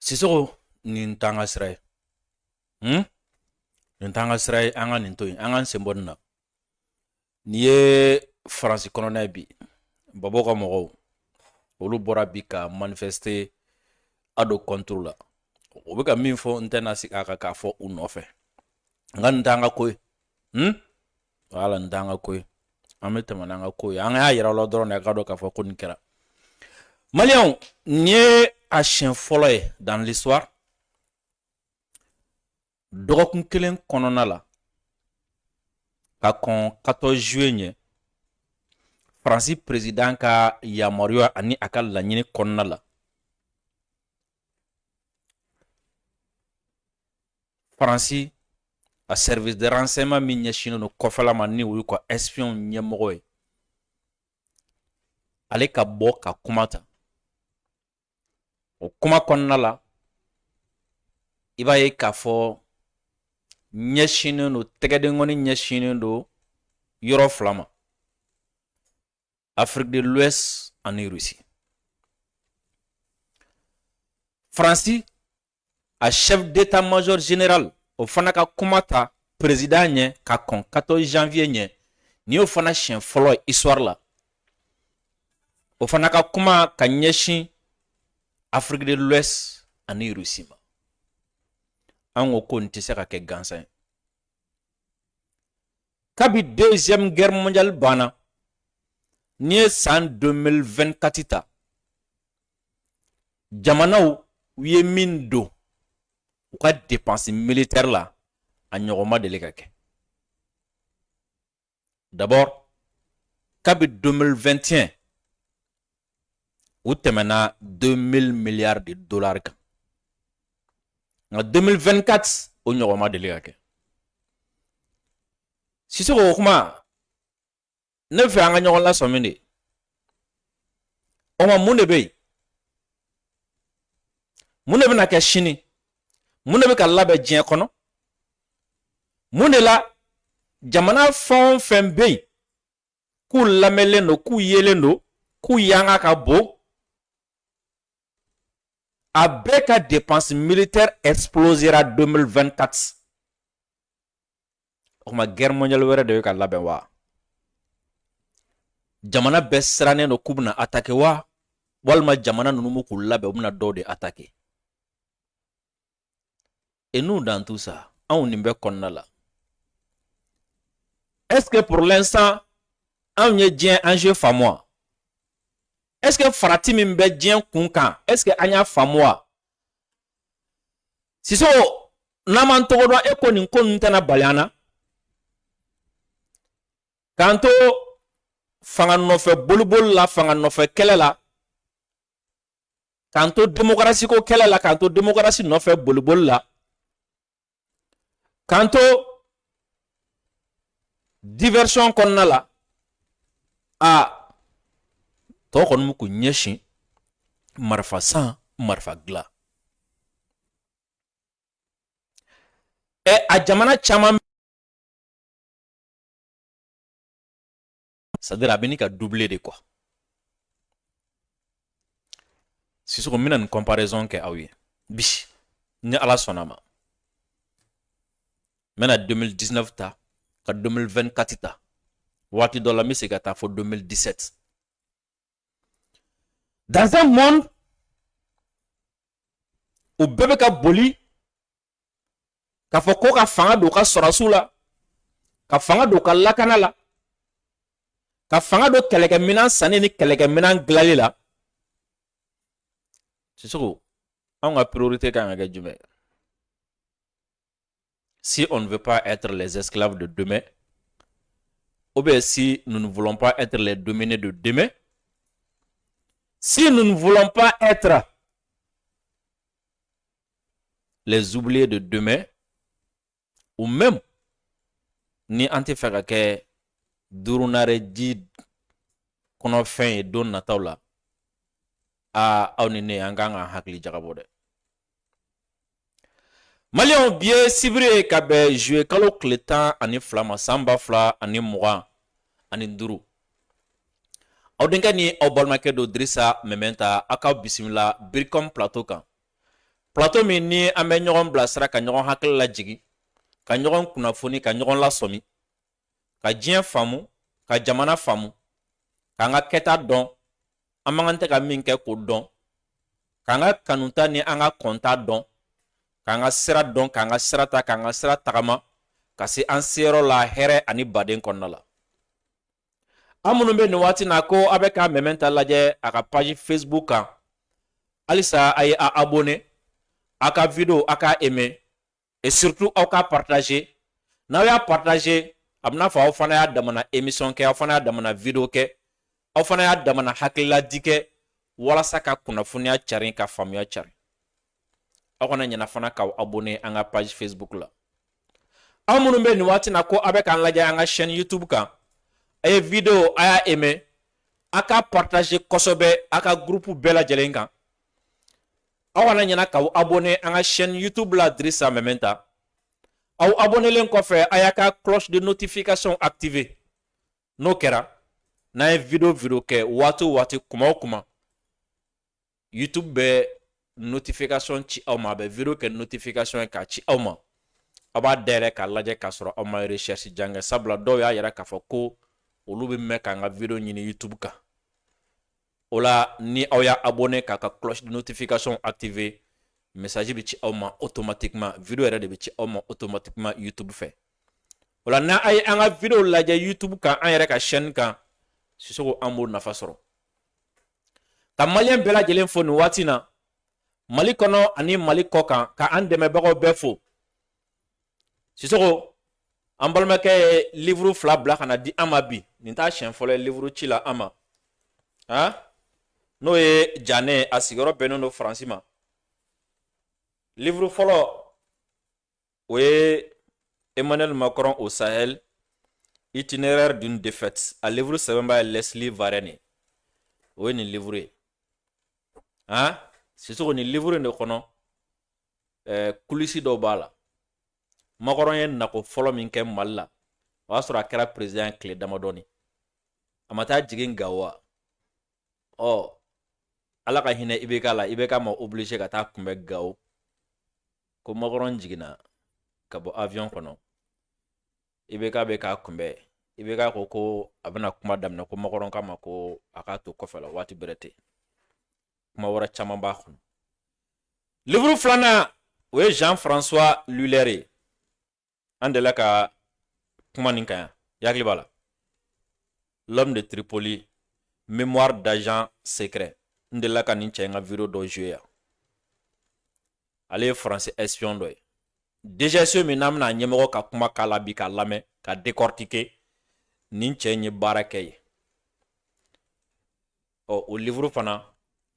Sisoko nin tanga sirai. Nin tanga sirai anga nin toyi anga sembon na. Ni ye France kɔnɔna bi. Babo ka mɔgɔw olu bɔra bi ka manifester ado contre la. O bɛ ka min fɔ n tɛ na sigi a kan k'a fɔ u nɔfɛ. Nka nin t'an ka ko ye. Voilà nin t'an ka ko ye. An bɛ tɛmɛ n'an ka ko ye. An y'a yira la dɔrɔn de ka dɔn k'a fɔ ko nin kɛra. Maliyɛnw nin ye a siɲɛ fɔlɔ ye dans l'histoire. Dɔgɔkun kelen kɔnɔna la ka kɔn 14 juillet ɲɛ Faransi président ka yamaruya ani a ka laɲini kɔnɔna la Faransi a service de renseignement min ɲɛsinnen don kɔfɛla ma ni o y'u ka espion ɲɛmɔgɔ ye ale ka bɔ ka kuma ta o kuma kɔnɔna la i b'a ye k'a fɔ ɲɛsinnen don tɛgɛdenkɔni ɲɛsinnen don yɔrɔ fila ma Afrique de l'Ouest ani Russie. Faransi a chef d'état-major général o fana ka kuma ta président ɲɛ ka kɔn 14 janvier ɲɛ ni y'o fana siɲɛ fɔlɔ histoire la o fana ka kuma ka ɲɛsin Afrique de l'Ouest ani Russie ma an ko ko nin tɛ se ka kɛ gansan ye kabi deuxième guerre mondiale banna ni ye san 2024 ta jamanaw u ye min don u ka dépense militaire la a ɲɔgɔn ma deli ka kɛ d'abord kabi 2021 u tɛmɛna 2000 milliards de dollars kan nka 2024 o ɲɔgɔn ma deli ka kɛ Sisoko o kuma ne fɛ an ka ɲɔgɔn lasɔmin de o ma mun de bɛ yen mun de bɛna kɛ sini mun de bɛ ka labɛn diɲɛ kɔnɔ mun de la jamana fɛn o fɛn bɛ yen k'u lamɛnlen don k'u yelen don k'u yanga ka bon a bɛɛ ka dépense militaire explosera 2024 o kuma guerre mondiale wɛrɛ de bɛ ka labɛn wa jamana bɛɛ sirannen don k'u bɛna attaquer wa walima jamana ninnu bɛ k'u labɛn u bɛna dɔw de attaquer et nous dans tout ça anw nin bɛ kɔnɔna la est-ce que pour l'instant anw ye diɲɛ enjeu faamu wa est-ce que farati min bɛ diɲɛ kun kan est-ce que an y'a faamu wa Sisoko n'an m'an tɔgɔ dɔn e ko nin ko ninnu tɛna bali an na k'an to fanga nɔfɛ boliboli la fanga nɔfɛ kɛlɛ la k'an to démocratie ko kɛlɛ la k'an to démocratie nɔfɛ boliboli la k'an to diversion kɔnɔna la a tɔw kɔni bɛ k'u ɲɛsin marifa san marifa dilan a jamana caman c'est-à-dire a bɛ ni ka doubler de quoi Sisoko n bɛna nin comparaison kɛ aw ye bi ni ala sɔnna ma n bɛna 2019 ta ka 2024 ta waati dɔ la n bɛ se ka taa fɔ 2017 dans un monde u bɛɛ bɛ ka boli k'a fɔ ko ka fanga don u ka sɔrɔsiw la ka fanga don u ka lakana la ka fanga don kɛlɛkɛminɛn sanni ni kɛlɛkɛminɛn dilanli la Sisoko anw ka priorité kan ka kɛ jumɛn ye si on ne veut pas être les esclaves de demain ou bien si nous ne voulons pas être les dominés de demain si nous ne voulons pas être les oubliés de demain ou même ni an tɛ fɛ ka kɛ durunare ji kɔnɔ fɛn ye don nataw la aw ni ne an kan ka hakili jagabɔ dɛ Maliyɛnw bi ye sibiri ye ka bɛn juillet kalo tile 12 ma san 2025 aw denkɛ ni aw balimakɛ don Dirisa Mɛmɛnta aw ka bisimila Biricom plateau kan plateau min ni an bɛ ɲɔgɔn bilasira ka ɲɔgɔn hakili lajigi ka ɲɔgɔn kunnafoni ka ɲɔgɔn lasɔmi ka diɲɛ faamu ka jamana faamu k'an ka kɛta dɔn an man kan tɛ ka min kɛ k'o dɔn k'an ka kanuta ni an ka kɔnta dɔn k'an ka sira dɔn k'an ka sira ta k'an ka sira tagama ka se an seyɔrɔ la hɛrɛ ani baden kɔnɔna la an minnu bɛ nin waati na ko a bɛ ka mɛmɛ ta lajɛ a ka page Facebook kan halisa a ye a abonné a ka video a ka aimé et surtout aw ka partager n'aw y'a partager a bɛna fɔ aw fana y'a damana émission kɛ aw fana y'a damana video kɛ aw fana y'a damana hakililadi kɛ walasa ka kunnafoniya cari ka faamuya cari aw kana ɲɛna fana k'aw abonné an ka page Facebook la aw minnu bɛ nin waati na ko a bɛ k'an lajɛ an ka chaîne YouTube kan a ye video a y'a aimé a ka partager kosɛbɛ a ka groupe bɛɛ lajɛlen kan aw kana ɲɛna k'aw abonné an ka chaîne YouTube la Drissa Mementa aw abonnelen kɔfɛ a y'a ka cloche de notification activé n'o kɛra n'a ye video kɛ waati o waati kuma o kuma YouTube bɛ notification ci aw ma a bɛ video kɛ notification ye k'a ci aw ma aw b'a dayɛlɛ k'a lajɛ k'a sɔrɔ aw ma recherche jan kɛ sabula dɔw y'a yɛrɛ k'a fɔ ko olu bɛ mɛn k'an ka video ɲini YouTube kan o la ni aw y'a abonné k'a ka cloche de notification activé message bɛ ci aw ma automatiquement video yɛrɛ de bɛ ci aw ma automatiquement YouTube fɛ o la n'a ye an ka video lajɛ YouTube kan an yɛrɛ ka chaîne kan Sisoko an b'o nafa sɔrɔ ka maliyɛn bɛɛ lajɛlen fo nin waati na Mali kɔnɔ ani Mali kɔ kan ka an dɛmɛbagaw bɛɛ fo Sisoko an balimakɛ ye livre 2 bila ka na di an ma bi nin t'a siɲɛ fɔlɔ ye livre ci la an ma n'o ye Janɛ a sigiyɔrɔ bɛnnen don Faransi ma livre fɔlɔ o ye Emmanuel Macron au Sahel itinéraire d'une défaite a livre sɛbɛn b'a ye Leslie Varenne o ye nin livre ye Sisoko nin livre in de kɔnɔ kulisi dɔw b'a la Macron ye nako fɔlɔ min kɛ Mali la o y'a sɔrɔ a kɛra président tile damadɔni a ma taa jigin Gawo wa Ala ka hinɛ IBK la IBK ma obligé ka taa kunbɛn Gawo ko Macron jiginna ka bɔ avion kɔnɔ IBK bɛ k'a kunbɛn IBK ko a bɛna kuma daminɛ ko Macron k'a ma ko a k'a to kɔfɛ la waati bɛrɛ tɛ kuma wɛrɛ caman b'a kɔnɔ livre 2nan o ye Jean-François Luller ye an delila ka kuma nin kan yan yakili b'a la l'homme de Tripoli mémoire d'agent secret n delila ka nin cɛ in ka video dɔ jouer yan ale ye français espion dɔ ye DGSE min n'an bɛna ɲɛmɔgɔ ka kuma k'a la bi k'a lamɛn ka décortiquer nin cɛ in ye baara kɛ ye o livre fana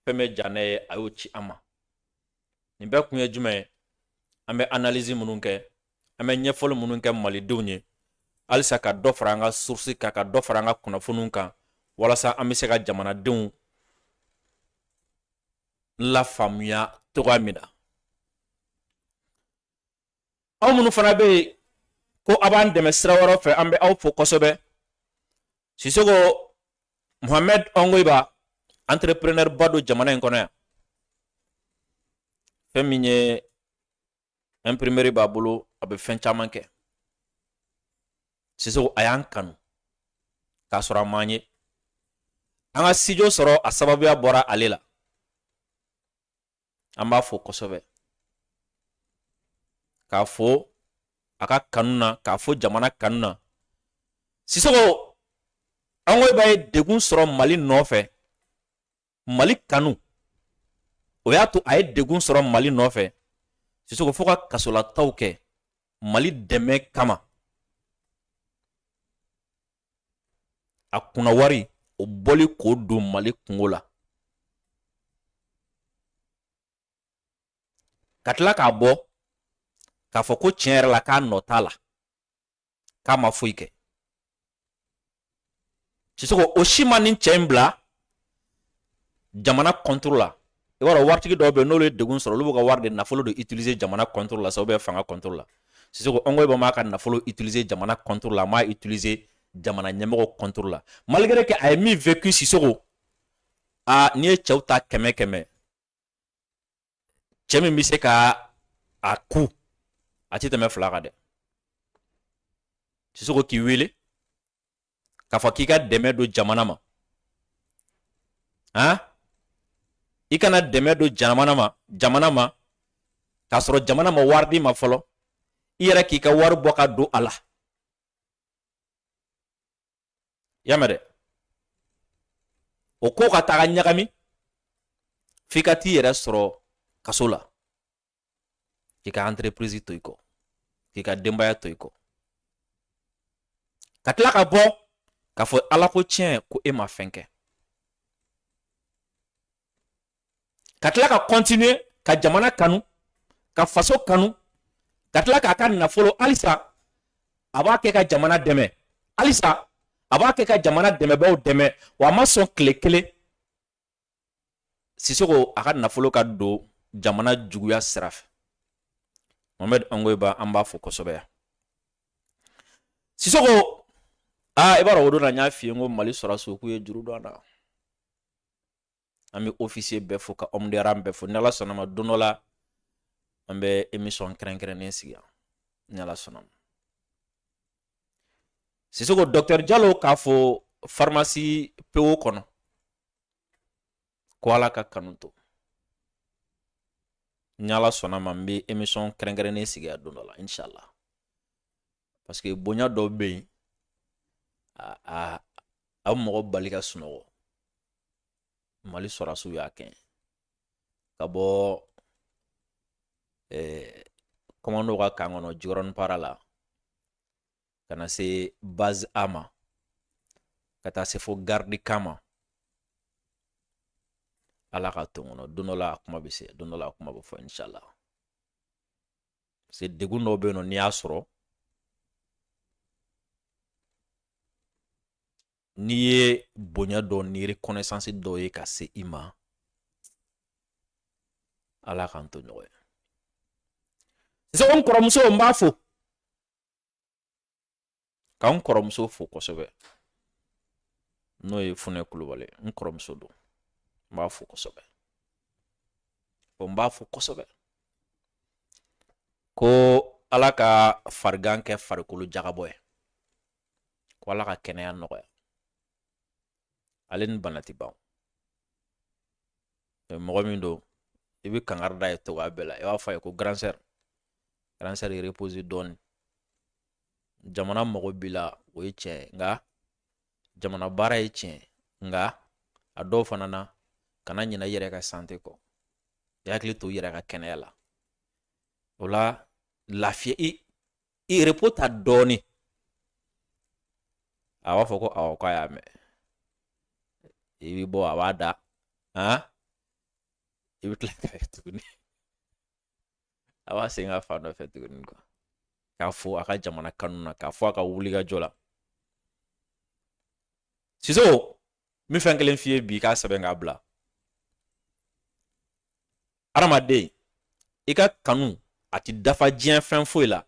fɛn bɛ Janɛ ye a y'o ci an ma nin bɛɛ kun ye jumɛn ye an bɛ analyse minnu kɛ an bɛ ɲɛfɔli minnu kɛ malidenw ye halisa ka dɔ fara an ka source kan ka dɔ fara an ka kunnafoniw kan walasa an bɛ se ka jamanadenw lafaamuya cogoya min na aw minnu fana bɛ yen ko a b'an dɛmɛ sira wɛrɛw fɛ an bɛ aw fo kosɛbɛ Sisoko Mohamed Ongoiba entrepreneur ba don jamana in kɔnɔ yan fɛn min ye imprimerie b'a bolo a bɛ fɛn caman kɛ Sisoko a y'an kanu k'a sɔrɔ a m'an ye an ka studio sɔrɔ a sababuya bɔra ale la an b'a fo kosɛbɛ k'a fo a ka kanu na k'a fo jamana kanu na Sisoko Ongoiba ye degun sɔrɔ Mali nɔfɛ Mali kanu o y'a to a ye degun sɔrɔ Mali nɔfɛ Sisoko fo ka kasolataw kɛ Mali dɛmɛ kama a kunna wari o bɔli k'o don Mali kungo la ka tila k'a bɔ k'a fɔ ko tiɲɛ yɛrɛ la k'a nɔ t'a la k'a ma foyi kɛ Sisoko o si ma nin cɛ in bila jamana contrôle la i b'a dɔn waritigi dɔw bɛ yen n'olu ye degun sɔrɔ olu b'u ka wari de nafolo de utiliser jamana contrôle la sa ou bien fanga contrôle la Sisoko Ongoiba m'a ka nafolo utiliser jamana contrôle la a m'a utiliser jamana ɲɛmɔgɔ contrôle la malgré que a ye min vécu Sisoko n'i ye cɛw ta 100 100 cɛ min bɛ se ka a ku a tɛ tɛmɛ 2 kan dɛ Sisoko k'i wele k'a fɔ k'i ka dɛmɛ don jamana ma i kana dɛmɛ don jamana ma k'a sɔrɔ jamana ma wari di ma fɔlɔ i yɛrɛ k'i ka wari bɔ ka don a la i y'a mɛn dɛ o ko ka taga ɲagami f'i ka t'i yɛrɛ sɔrɔ kaso la k'i ka entreprise to i kɔ k'i ka denbaya to i kɔ ka tila ka bɔ k'a fɔ ala ko tiɲɛ ko e ma fɛn kɛ ka tila ka continuer ka jamana kanu ka faso kanu ka tila k'a ka nafolo halisa a b'a kɛ ka jamana dɛmɛ halisa a b'a kɛ ka jamana dɛmɛbaaw dɛmɛ wa a ma sɔn tile kelen Sisoko a ka nafolo ka don jamana juguya sira fɛ Mohamed Angoiba an b'a fɔ kosɛbɛ yan Sisoko i b'a dɔn o don na n y'a f'i ye n ko Mali sɔrɔdasiw k'u ye juru don an na an bɛ officier bɛɛ fo ka homme de rang bɛɛ fo ni Ala sɔnna ma don dɔ la an bɛ émission kɛrɛnkɛrɛnnen sigi yan ni Ala sɔnna ma Sisoko Docteur Diallo k'a fɔ pharmacie PO kɔnɔ ko Ala ka kanu to ni Ala sɔnna ma n bɛ émission kɛrɛnkɛrɛnnen sigi yan don dɔ la inshallah parce que bonya dɔw bɛ yen a mɔgɔ bali ka sunɔgɔ Mali sɔrɔdasiw y'a kɛ ka bɔ commando ka kan kɔnɔ Jikɔrɔni Para la ka na se base A ma ka taa se fo garde camp ma Ala ka to kɔnɔ don dɔ la a kuma bɛ se don dɔ la a kuma bɛ fɔ inshallah parce que degun dɔw bɛ yen nɔ n'i y'a sɔrɔ n'i ye bonya dɔ ni reconnaissance dɔ ye ka se i ma Ala k'an to ɲɔgɔn ye sisan n kɔrɔmuso n b'a fo ka n kɔrɔmuso fo kosɛbɛ n'o ye Funɛ Kulubali n kɔrɔmuso don n b'a fo kosɛbɛ n b'a fo kosɛbɛ ko Ala ka farigan kɛ farikolo jagabɔ ye ko Ala ka kɛnɛya nɔgɔya ale ni bana tɛ ban mɔgɔ min don i bɛ kangari da ye togoya bɛɛ la i b'a fɔ a ye ko grand sœur ye repose dɔɔni jamana mago b'i la o ye tiɲɛ ye nka jamana baara ye tiɲɛ ye nka a dɔw fana na kana ɲinɛ i yɛrɛ ka santé kɔ i hakili to i yɛrɛ ka kɛnɛya la o la lafiya i repos ta dɔɔni a b'a fɔ ko awɔ k'a y'a mɛn i bɛ bɔ a b'a da i bɛ tila k'a ye tuguni a b'a segin ka fan dɔ fɛ tuguni k'a fɔ a ka jamana kanu na k'a fɔ a ka wulikajɔ la Sisoko n bɛ fɛn kelen f'i ye bi k'a sɛbɛn k'a bila adamaden i ka kanu a ti dafa diɲɛ fɛn foyi la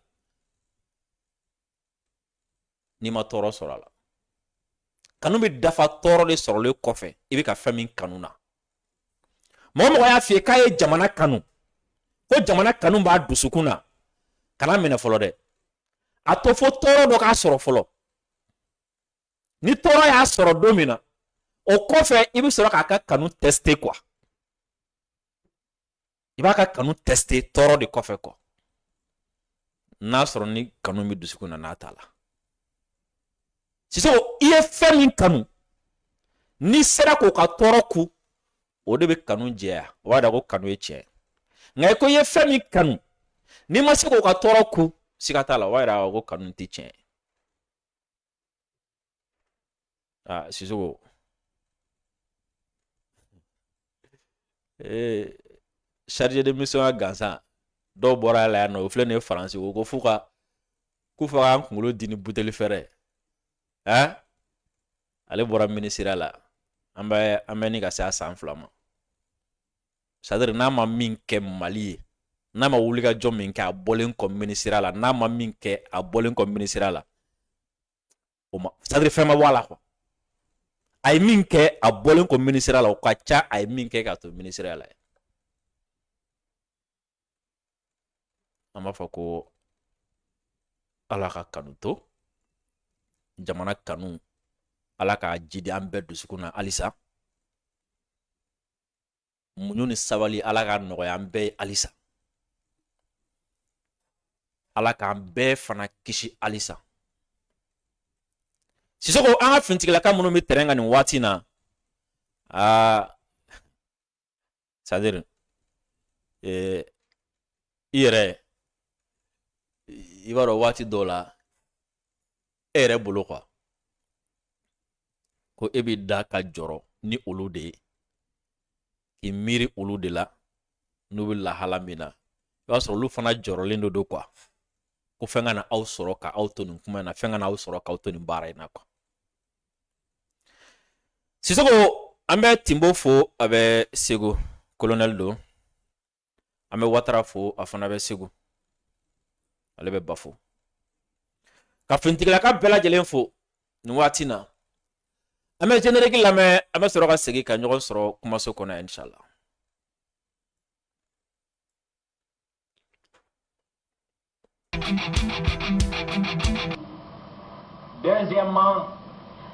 n'i ma tɔɔrɔ sɔrɔ a la kanu bɛ dafa tɔɔrɔ de sɔrɔlen kɔfɛ i bɛ ka fɛn min kanu na mɔgɔ mɔgɔ y'a f'i ye k'a ye jamana kanu ko jamana kanu b'a dusukun na kana minɛ fɔlɔ dɛ a to fo tɔɔrɔ dɔ k'a sɔrɔ fɔlɔ ni tɔɔrɔ y'a sɔrɔ don min na o kɔfɛ i bɛ sɔrɔ k'a ka kanu tester quoi i b'a ka kanu tester tɔɔrɔ de kɔfɛ quoi n'a sɔrɔ ni kanu bɛ dusukun na n'a t'a la Sisoko i ye fɛn min kanu n'i sera k'o ka tɔɔrɔ ku o de bɛ kanu jɛya o b'a dɔn ko kanu ye tiɲɛ nka i ko i ye fɛn min kanu n'i ma se k'o ka tɔɔrɔ ku siga t'a la o b'a yira ko kanu tɛ tiɲɛ Sisoko chargé de mission ya gansan dɔw bɔra a la yan nɔ o filɛ nin ye faransi ko f'u ka k'an kunkolo di ni buteli fɛrɛ ale bɔra minisiriya la an bɛ ni ka se a san 2 ma c'est à dire n'a ma min kɛ Mali ye n'a ma wulikajɔ min kɛ a bɔlen kɔ minisiriya la n'a ma min kɛ a bɔlen kɔ minisiriya la o ma c'est à dire fɛn ma bɔ a la quoi a ye min kɛ a bɔlen kɔ minisiriya la o ka ca a ye min kɛ k'a to minisiriya la an b'a fɔ ko ala ka kanu to jamana kanu ala ka jidi an bɛɛ dusukun na halisa muɲu ni sabali ala ka nɔgɔya an bɛɛ ye halisa ala k'an bɛɛ fana kisi halisa Sisoko an ka fintigilaka minnu bɛ terrain kan nin waati na c'est-à-dire i yɛrɛ i b'a dɔn waati dɔw la e yɛrɛ bolo quoi ko e bɛ da ka jɔrɔ ni olu de ye k'i miiri olu de la n'u bɛ lahala min na i b'a sɔrɔ olu fana jɔrɔlen don quoi ko fɛn ka na aw sɔrɔ ka aw to nin kuma in na fɛn ka na aw sɔrɔ k'aw to nin baara in na quoi Sisoko an bɛ Timbo fo a bɛ Segu colonel don an bɛ Watara fo a fana bɛ Segu ale bɛ Bafo ka fintigilaka bɛɛ lajɛlen fo nin waati na an bɛ générique lamɛn an bɛ sɔrɔ ka segin ka ɲɔgɔn sɔrɔ kumaso kɔnɔ inchallah Deuxièmement,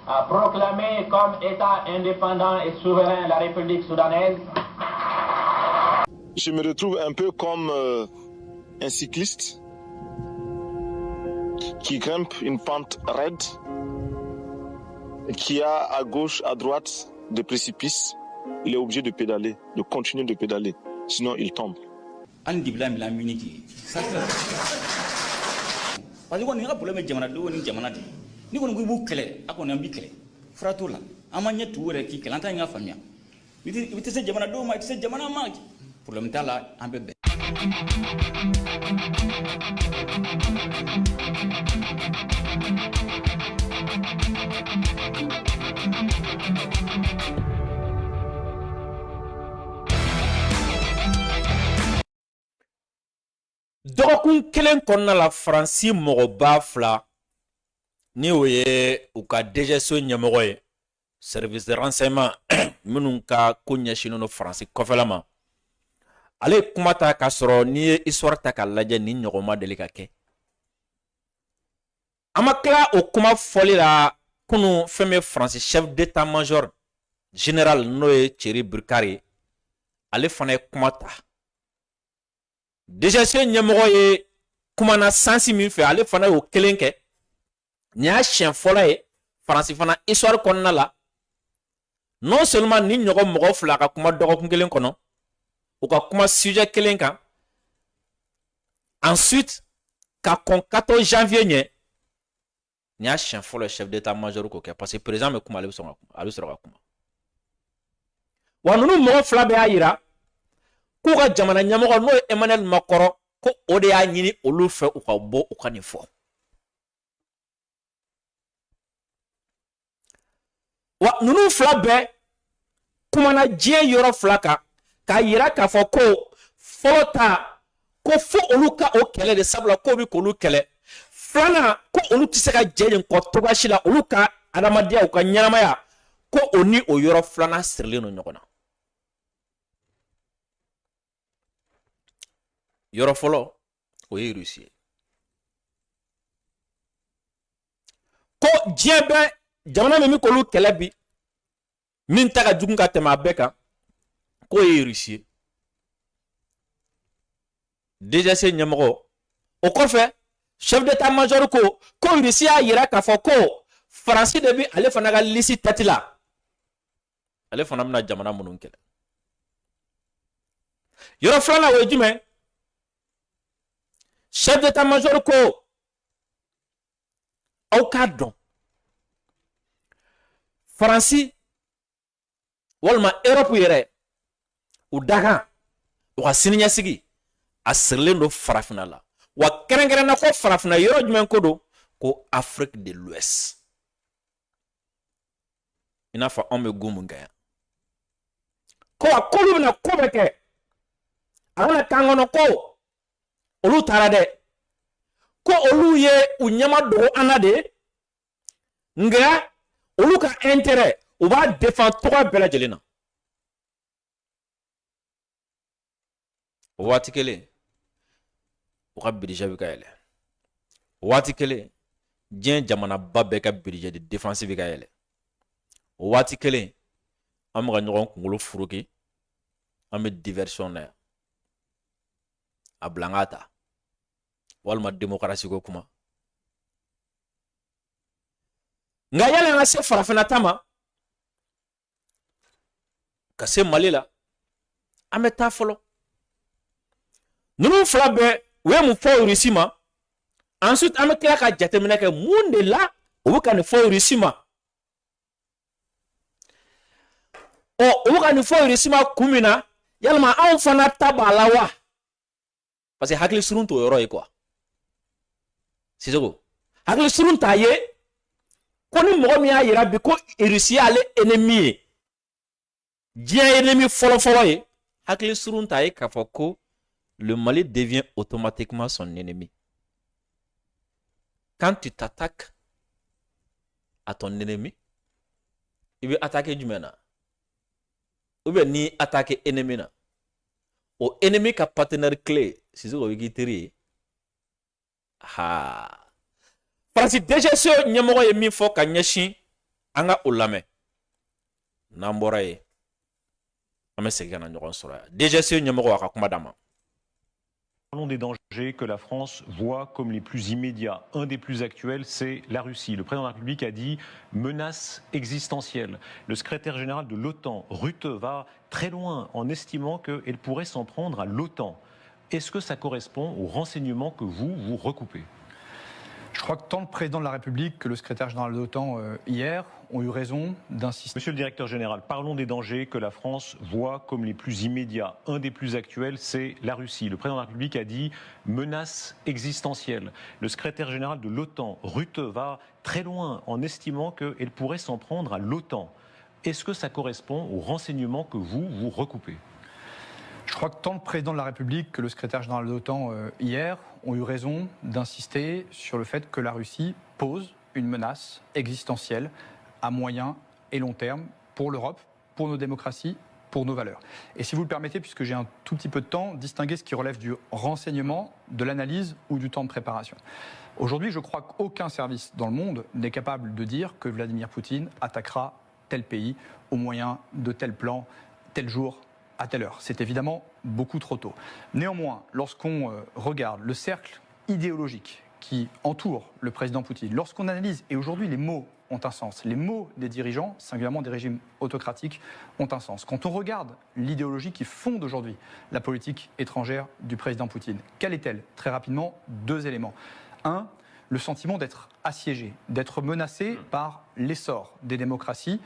a proclamé comme État indépendant et souverain la République soudanaise. Je me retrouve un peu comme un cycliste qui grimpe une pente raide, qui a à gauche, à droite des précipices. Il est obligé de pédaler, de continuer de pédaler, sinon il tombe. Parce que on a problème jamana do ni jamana de ni ko ngi kele akon ambi kele frato la amanya tuure ki kele anta nga famia biti se jamana do ma se jamana ma problème tala ambe be dɔgɔkun kelen kɔnɔna la Faransi mɔgɔba fila ni o ye u ka DGSO ɲɛmɔgɔ ye service de renseignement minnu ka ko ɲɛsinnen don Faransi kɔfɛla ma ale ye kuma ta k'a sɔrɔ n'i ye histoire ta k'a lajɛ ni ɲɔgɔn ma deli ka kɛ an ma tila o kuma fɔli la kunun fɛn min ye Faransi chef d'état-major général n'o ye Thierry Burkhardt ye ale fana ye kuma ta DGSO ɲɛmɔgɔ ye kumana sansi min fɛ ale fana y'o kelen kɛ nin y'a siɲɛ fɔlɔ ye Faransi fana histoire kɔnɔna la non seulement ni ɲɔgɔn mɔgɔ fila ka kuma dɔgɔkun kelen kɔnɔ u ka kuma sujet kelen kan ensuite ka kɔn 14 janvier ɲɛ nin y'a siɲɛ fɔlɔ chef d'état-major k'o kɛ parce que président bɛ kuma ale bɛ sɔrɔ ka kuma wa ninnu mɔgɔ fila bɛɛ y'a yira k'u ka jamana ɲɛmɔgɔ n'o ye Emmanuel Macron ko o de y'a ɲini olu fɛ u ka bɔ u ka nin fɔ wa ninnu fila bɛɛ kumana diɲɛ yɔrɔ fila kan k'a yira k'a fɔ ko fɔlɔ ta ko fo olu ka o kɛlɛ de sabula k'o bɛ k'olu kɛlɛ filanan ko olu tɛ se ka jɛ nin kɔ cogoya si la olu ka adamadenya u ka ɲɛnamaya ko o ni o yɔrɔ filanan sirilen don ɲɔgɔn na yɔrɔ fɔlɔ o ye Russie ye ko diɲɛ bɛɛ jamana min bɛ k'olu kɛlɛ bi min ta ka jugu ka tɛmɛ a bɛɛ kan k'o ye Russie ye DGSO ɲɛmɔgɔ o kɔfɛ chef d'état-major ko Russie y'a yira k'a fɔ ko Faransi de bɛ ale fana ka liste tête la ale fana bɛna jamana minnu kɛlɛ yɔrɔ filanan o ye jumɛn chef d'état-major ko aw k'a dɔn Faransi walima Europe yɛrɛ u dakan u ka siniɲɛsigi a sirilen don farafinna la wa kɛrɛnkɛrɛnna ko farafinna yɔrɔ jumɛn ko don ko Afrique de l'Ouest i n'a fɔ anw bɛ gun mun kɛ yan ko wa k'olu bɛna ko bɛɛ kɛ a kana kan kɔnɔ ko olu taara dɛ ko olu ye u ɲɛma dogo an na de nka olu ka intérêt u b'a défend togoya bɛɛ lajɛlen na o waati kelen o ka budget bɛ ka yɛlɛ o waati kelen diɲɛ jamanaba bɛɛ ka budget de défense bɛ ka yɛlɛ o waati kelen an bɛ ka ɲɔgɔn kunkolo furuke an bɛ diversion na yan a bila an k'a ta walima démocratie ko kuma nka yala an ka se farafinna ta ma ka se Mali la an bɛ taa fɔlɔ ninnu fila bɛɛ u ye mun fɔ Russie ma ensuite an bɛ tila ka jateminɛ kɛ mun de la u bɛ ka nin fɔ Russie ma u bɛ ka nin fɔ Russie ma kun min na yalima anw fana ta b'a la wa parce que hakili surun t'o yɔrɔ ye quoi Sisoko hakili surun t'a ye ko ni mɔgɔ min y'a yira bi ko Russie y'ale ennemi ye diɲɛ ennemi fɔlɔ-fɔlɔ ye hakili surun t'a ye k'a fɔ ko le Mali devient automatiquement son ennemi. Quand tu t'attaques à ton ennemi, il veut attaquer du mena. Ou bien ni attaquer ennemi na. Au ennemi ka partenaire clé, c'est ce que vous dites. Ah. Parce que déjà ce nyamoro ye min fo ka nyeshin anga olame. Nambora ye. Ame segana nyoron sora. Déjà ce nyamoro aka kuma dama. Parlons des dangers que la France voit comme les plus immédiats. Un des plus actuels, c'est la Russie. Le président de la République a dit menace existentielle. Le secrétaire général de l'OTAN, Rutte, va très loin en estimant qu'elle pourrait s'en prendre à l'OTAN. Est-ce que ça correspond aux renseignements que vous recoupez ? Je crois que tant le président de la République que le secrétaire général de l'OTAN hier ont eu raison d'insister. Monsieur le directeur général, parlons des dangers que la France voit comme les plus immédiats. Un des plus actuels, c'est la Russie. Le président de la République a dit menace existentielle. Le secrétaire général de l'OTAN, Rutte, va très loin en estimant qu'elle pourrait s'en prendre à l'OTAN. Est-ce que ça correspond aux renseignements que vous recoupez ? Je crois que tant le président de la République que le secrétaire général de l'OTAN hier ont eu raison d'insister sur le fait que la Russie pose une menace existentielle à moyen et long terme pour l'Europe, pour nos démocraties, pour nos valeurs. Et si vous le permettez, puisque j'ai un tout petit peu de temps, distinguer ce qui relève du renseignement, de l'analyse ou du temps de préparation. Aujourd'hui, je crois qu'aucun service dans le monde n'est capable de dire que Vladimir Poutine attaquera tel pays au moyen de tel plan, tel jour, à telle heure. C'est évidemment beaucoup trop tôt. Néanmoins, lorsqu'on regarde le cercle idéologique qui entoure le président Poutine, lorsqu'on analyse, et aujourd'hui les mots ont un sens, les mots des dirigeants, singulièrement des régimes autocratiques, ont un sens. Quand on regarde l'idéologie qui fonde aujourd'hui la politique étrangère du président Poutine, quelle est-elle ? Très rapidement, deux éléments. Un, le sentiment d'être assiégé, d'être menacé par l'essor des démocraties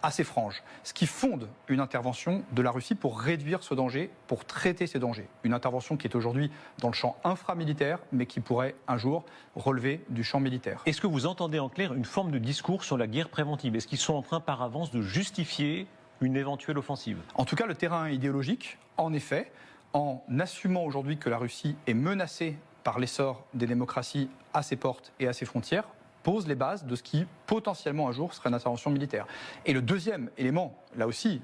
assez franche, ce qui fonde une intervention de la Russie pour réduire ce danger, pour traiter ces dangers. Une intervention qui est aujourd'hui dans le champ inframilitaire, mais qui pourrait un jour relever du champ militaire. Est-ce que vous entendez en clair une forme de discours sur la guerre préventive ? Est-ce qu'ils sont en train par avance de justifier une éventuelle offensive ? En tout cas, le terrain idéologique, en effet, en assumant aujourd'hui que la Russie est menacée par l'essor des démocraties à ses portes et à ses frontières, pose les bases de ce qui, potentiellement un jour, serait une intervention militaire. Et le deuxième élément, là aussi,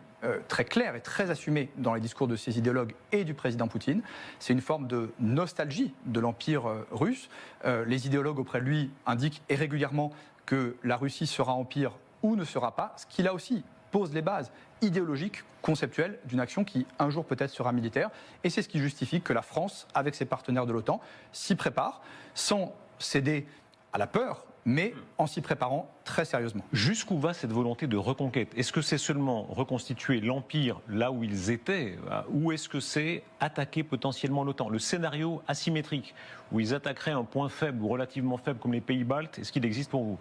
très clair et très assumé dans les discours de ces idéologues et du président Poutine, c'est une forme de nostalgie de l'Empire russe. Les idéologues auprès de lui indiquent et régulièrement que la Russie sera empire ou ne sera pas, ce qui là aussi pose les bases idéologiques, conceptuelles d'une action qui un jour peut-être sera militaire. Et c'est ce qui justifie que la France, avec ses partenaires de l'OTAN, s'y prépare sans céder à la peur, mais en s'y préparant très sérieusement. Jusqu'où va cette volonté de reconquête ? Est-ce que c'est seulement reconstituer l'Empire là où ils étaient, ou est-ce que c'est attaquer potentiellement l'OTAN ? Le scénario asymétrique, où ils attaqueraient un point faible ou relativement faible comme les pays baltes, est-ce qu'il existe pour vous ?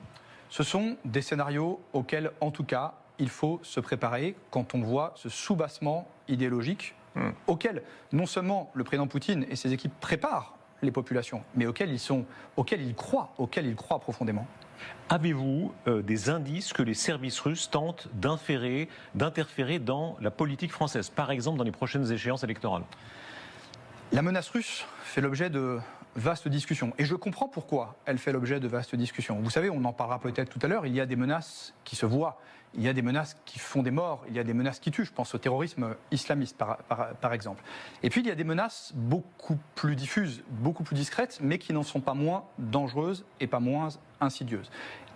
Ce sont des scénarios auxquels, en tout cas, il faut se préparer quand on voit ce soubassement idéologique auquel non seulement le président Poutine et ses équipes préparent les populations, mais auxquels ils croient profondément. Avez-vous des indices que les services russes tentent d'interférer dans la politique française, par exemple dans les prochaines échéances électorales ? La menace russe fait l'objet de vastes discussions. Et je comprends pourquoi elle fait l'objet de vastes discussions. Vous savez, on en parlera peut-être tout à l'heure, il y a des menaces qui se voient, il y a des menaces qui font des morts, il y a des menaces qui tuent. Je pense au terrorisme islamiste, par exemple. Et puis, il y a des menaces beaucoup plus diffuses, beaucoup plus discrètes, mais qui n'en sont pas moins dangereuses et pas moins insidieuses.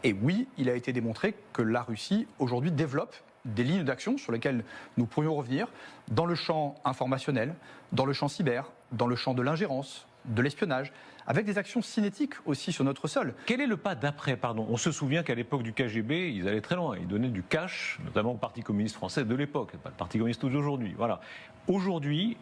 Et oui, il a été démontré que la Russie, aujourd'hui, développe des lignes d'action sur lesquelles nous pourrions revenir dans le champ informationnel, dans le champ cyber, dans le champ de l'ingérence, de l'espionnage, avec des actions cinétiques aussi sur notre sol. Quel est le pas d'après, pardon? On se souvient qu'à l'époque du KGB, ils allaient très loin. Ils donnaient du cash, notamment au Parti communiste français de l'époque, pas le Parti communiste d'aujourd'hui. Voilà. Aujourd'hui,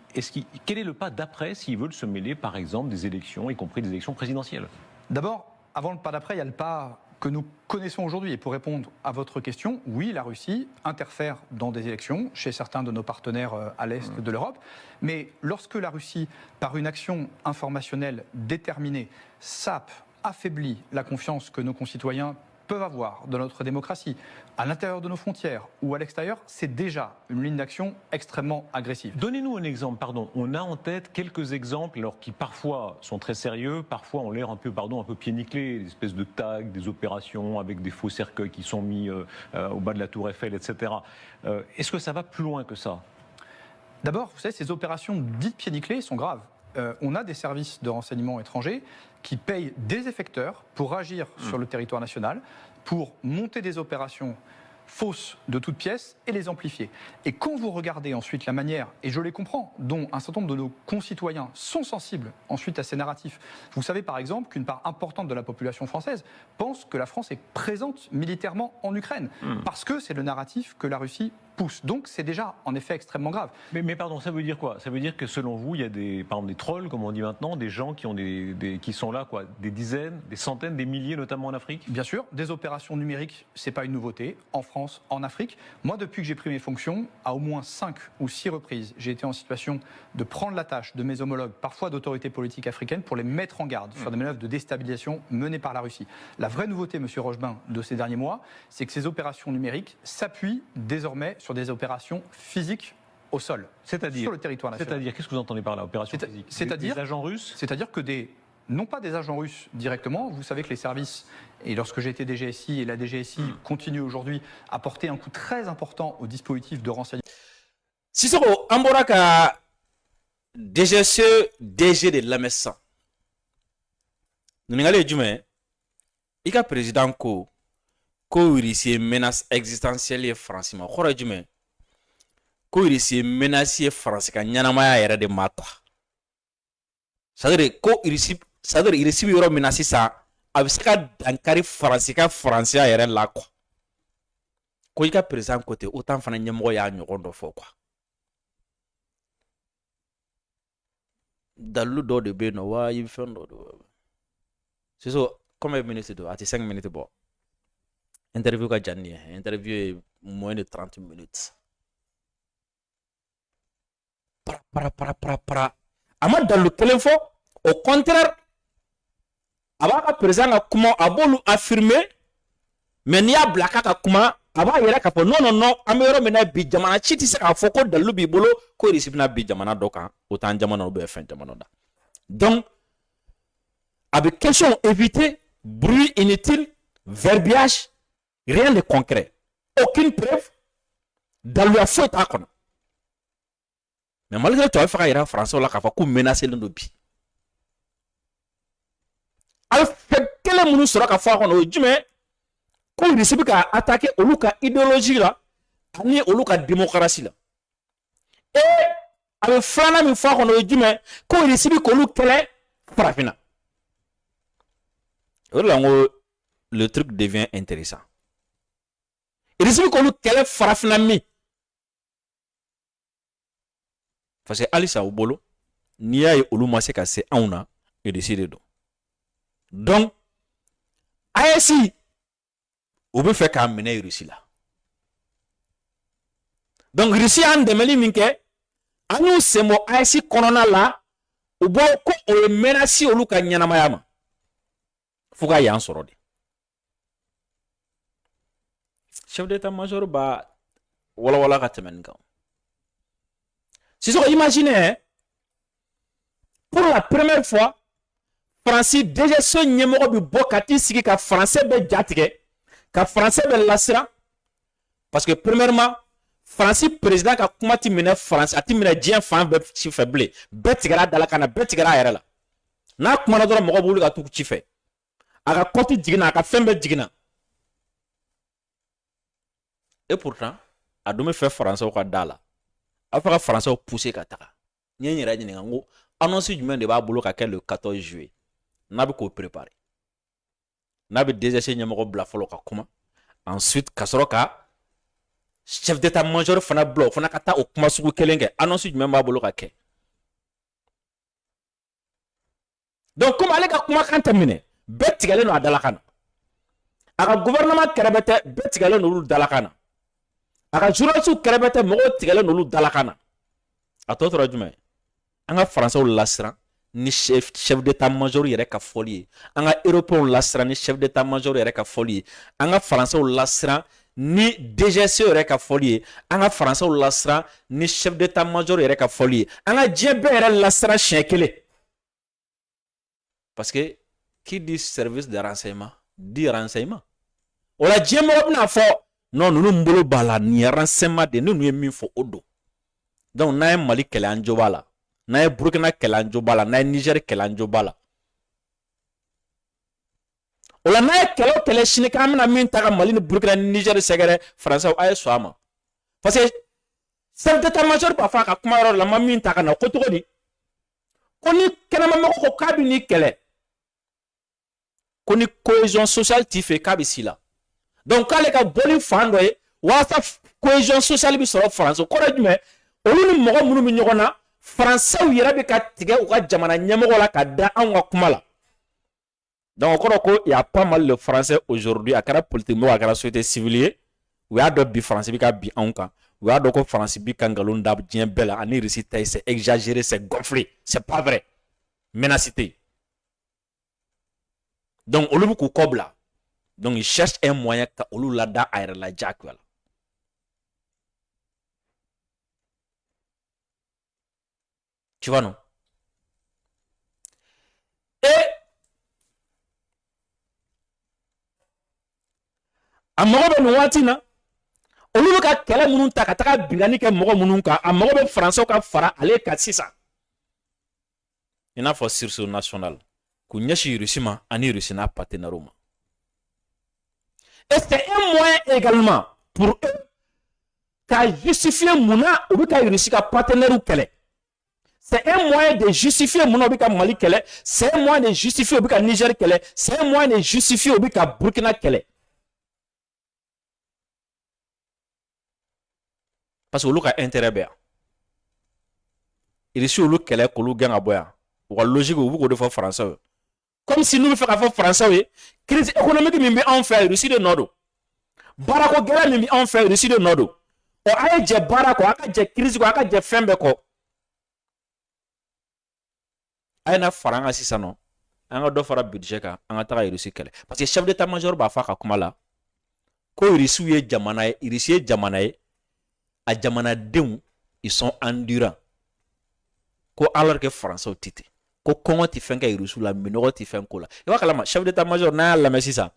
quel est le pas d'après s'ils veulent se mêler, par exemple, des élections, y compris des élections présidentielles? D'abord, avant le pas d'après, il y a le pas que nous connaissons aujourd'hui. Et pour répondre à votre question, oui, la Russie interfère dans des élections chez certains de nos partenaires à l'est de l'Europe. Mais lorsque la Russie, par une action informationnelle déterminée, sape, affaiblit la confiance que nos concitoyens peuvent avoir dans notre démocratie, à l'intérieur de nos frontières ou à l'extérieur, c'est déjà une ligne d'action extrêmement agressive. Donnez-nous un exemple, pardon. On a en tête quelques exemples, alors qui parfois sont très sérieux, parfois ont l'air un peu pieds nickelés, des espèces de tags, des opérations avec des faux cercueils qui sont mis au bas de la tour Eiffel, etc. Est-ce que ça va plus loin que ça? D'abord, vous savez, ces opérations dites pieds nickelés sont graves. On a des services de renseignement étrangers qui payent des effecteurs pour agir sur le territoire national, pour monter des opérations fausses de toutes pièces et les amplifier. Et quand vous regardez ensuite la manière, et je les comprends, dont un certain nombre de nos concitoyens sont sensibles ensuite à ces narratifs. Vous savez par exemple qu'une part importante de la population française pense que la France est présente militairement en Ukraine, parce que c'est le narratif que la Russie pousse. Donc c'est déjà en effet extrêmement grave. Mais pardon, ça veut dire quoi? Ça veut dire que selon vous, il y a par exemple des trolls, comme on dit maintenant, des gens qui ont qui sont là, quoi, des dizaines, des centaines, des milliers, notamment en Afrique? Bien sûr, des opérations numériques, c'est pas une nouveauté, en France, en Afrique. Moi, depuis que j'ai pris mes fonctions, à au moins 5 ou 6 reprises, j'ai été en situation de prendre la tâche de mes homologues, parfois d'autorités politiques africaines, pour les mettre en garde sur des manœuvres de déstabilisation menées par la Russie. La vraie nouveauté, monsieur Rochebin, de ces derniers mois, c'est que ces opérations numériques s'appuient désormais sur des opérations physiques au sol, c'est-à-dire sur le territoire national. C'est-à-dire, qu'est-ce que vous entendez par là, opération physique? C'est-à-dire des agents russes? C'est-à-dire que non pas des agents russes directement, vous savez que les services, et lorsque j'ai été DGSI, et la DGSI continue aujourd'hui à porter un coup très important au dispositif de renseignement. Sissoko, an bɔra ka DGCE DG de lamɛn sisan. Ɲininkali ye jumɛn? I ka président ko Russie ye menace existentielle ye Faransi ma. Kɔrɔ ye jumɛn? Ko Russie ye menace ye Faransi ka ɲɛnamaya yɛrɛ de ma quoi. C'est-à-dire ko Russie bɛ yɔrɔ min na sisan a bɛ se ka dankari Faransi ka Faransiya yɛrɛ la quoi. Ko i ka président ko ten autant fana ɲɛmɔgɔ y'a ɲɔgɔn dɔ fɔ quoi. Dalilu dɔ de bɛ yen nɔ wa i bɛ fɛn dɔ de. Siso combien de minutes do? A tɛ 5 minutes bɔ. Interview ka jan ni ye. Interview ye moins de 30 minutes. Para. A ma dalilu kelen fɔ. Au contraire, a b'a ka président ka kuma a b'olu affirmer, mais n'i y'a bila k'a ka kuma a b'a yɛrɛ k'a fɔ non an bɛ yɔrɔ min na bi jamana ci tɛ se k'a fɔ ko dalilu b'i bolo ko Russie bɛna bi jamana dɔ kan o t'an jamana o bɛ fɛn jamana da. Donc a bɛ question éviter bruit inutile, verbiage, rien de concret, aucune preuve, daliluya foyi t'a kɔnɔ. Mais malgré tout a bɛ fɛ ka yira Français la k'a fɔ k'u menacelen don bi. A fɛ kelen minnu sɔrɔ ka fɔ a kɔnɔ o ye jumɛn? Ko Russie bɛ ka attaquer olu ka idéologie la ani olu ka démocratie la. Et a bɛ filanan min fɔ a kɔnɔ o ye jumɛn? Ko Russie bɛ k'olu kɛlɛ farafinna. O de la n ko le truc devient intéressant. Russie bɛ k'olu kɛlɛ farafinna min? Parce que halisa u bolo n'i y'a ye olu ma se ka se anw na Russie de don. Donc AES u bɛ fɛ k'a minɛ Russie la. Donc Russie y'an dɛmɛli min kɛ an y'u sen bɔ AES kɔnɔna la u bɔ ko o ye menace olu ka ɲɛnamaya ma fo ka y'an sɔrɔ de. Chef d'état-major b'a walawala ka tɛmɛ nin kan. Sissoko, imaginez la première fois Fransi déjà so ɲɛmɔgɔ bi bɔ ka t'i sigi ka français bɛ jatigɛ ka français bɛ lasira parce que premièrement Fransi président ka kuma ti minɛ France a ti minɛ diɲɛ fan bɛɛ ci fɛ bilen bɛɛ tigɛra dala kana bɛɛ tigɛra a yɛrɛ la n'a kumana dɔrɔn mɔgɔ b'u wuli ka t'u ci fɛ a ka compte jiginna a ka fɛn bɛɛ jiginna et pourtant a dun bɛ fɛ français ka da la a fɛ ka français pousser ka taga n ye n yɛrɛ ɲininka n ko annonce jumɛn de b'a bolo ka kɛ le 14 juillet n'a bɛ k'o préparer n'a bɛ DGC ɲɛmɔgɔ bila fɔlɔ ka kuma ensuite ka sɔrɔ ka chef d'état-major fana bila o fana ka taa o kuma sugu kelen kɛ annonce jumɛn b'a bolo ka kɛ donc comme ale ka kumakan tɛ minɛ bɛɛ tigɛlen don a dalakan na a ka gouvernement kɛrɛfɛ tɛ bɛɛ tigɛlen don olu dalakan na a ka journalistes kɛrɛfɛ tɛ mɔgɔw tigɛlen don olu dalakan na a tɔ tora jumɛn an ka français lasiran ni chef d'état-major yɛrɛ ka fɔli ye an ka européens lasiran ni chef d'état-major yɛrɛ ka fɔli ye an ka français lasiran ni DGC yɛrɛ ka fɔli ye an ka français lasiran ni chef d'état-major yɛrɛ ka fɔli ye an ka diɲɛ bɛɛ yɛrɛ lasiran siɲɛ kelen parce que qui dit service de renseignement dit renseignement o la diɲɛ mɔgɔ bɛna fɔ non ninnu n bolo b'a la nin ye renseignement de ninnu ye min fɔ o don donc n'a ye Mali kɛlɛ an jo b'a la n'a ye Burkina kɛlɛ an jo b'a la n'a ye Niger kɛlɛ an jo b'a la o la n'a ye kɛlɛ o kɛlɛ sini k'an bɛna min ta ka Mali ni Burkina ni Niger sɛgɛrɛ français a ye sɔn a ma parce que chef d'état-major b'a fɔ a ka kuma yɔrɔ la ma min ta ka na ko cogo di ko ni kɛnɛmamɔgɔ ko k'a bɛ n'i kɛlɛ ko ni cohésion sociale t'i fɛ k'a bɛ s'i la donc k'ale ka bɔ ni fan dɔ ye walasa cohésion sociale bɛ sɔrɔ France kɔrɔ ye jumɛn olu ni mɔgɔ minnu bɛ ɲɔgɔn na français yɛrɛ bɛ ka tigɛ u ka jamana ɲɛmɔgɔ la ka da anw ka kuma la donc o kɔrɔ ko il y a pas mal de français aujourd'hui a kɛra politique mɔgɔ a kɛra société civile ye u y'a dɔn bi France bɛ ka bin anw kan u y'a dɔn ko France bi ka nkalon da diɲɛ bɛɛ la ani Russie ta ye c'est exagéré c'est gonflé c'est pas vrai menace tɛ yen donc olu bɛ k'u kɔ bila donc ils cherchent un moyen ka olu lada a yɛrɛ la diyagoya la tu vois non et a mago bɛ nin waati na olu bɛ ka kɛlɛ minnu ta ka taga bingani kɛ mɔgɔ minnu kan a mago bɛ français ka fara ale kan sisan i n'a fɔ sursaut national k'u ɲɛsin Russie ma ani Russie n'a partenaires ma et c'est un moyen également pour eux ka justifier munna u bɛ ka Russie ka partenaires kɛlɛ c'est un moyen de justifier munna u bɛ ka Mali kɛlɛ c'est un moyen de justifier u bɛ ka Niger kɛlɛ c'est un moyen de justifier u bɛ ka Burkina kɛlɛ parce que olu ka intérêt bɛ yan Russie olu kɛlɛ k'olu gɛn ka bɔ yan u ka logique u bɛ k'o de fɔ français ye comme si n'u bɛ fɛ ka fɔ français ye crise économique min bɛ anw fɛ Russie de nɔ don baarako gɛlɛn min bɛ anw fɛ Russie de nɔ don ɔ a ye jɛ baara kɔ a ka jɛ crise kɔ a ka jɛ fɛn bɛɛ kɔ a ye na fara an kan sisan nɔ an ka dɔ fara budget kan an ka taga Russie kɛlɛ parce que chef d'état-major b'a fɔ a ka kuma la ko Russie ye jamana ye Russie ye jamana ye a jamanadenw ils sont endurants ko alors que français tɛ ten ko kɔngɔ tɛ fɛn kɛ Russie la minɔgɔ tɛ fɛn ko la i b'a kalama chef d'état-major n'a y'a lamɛn sisan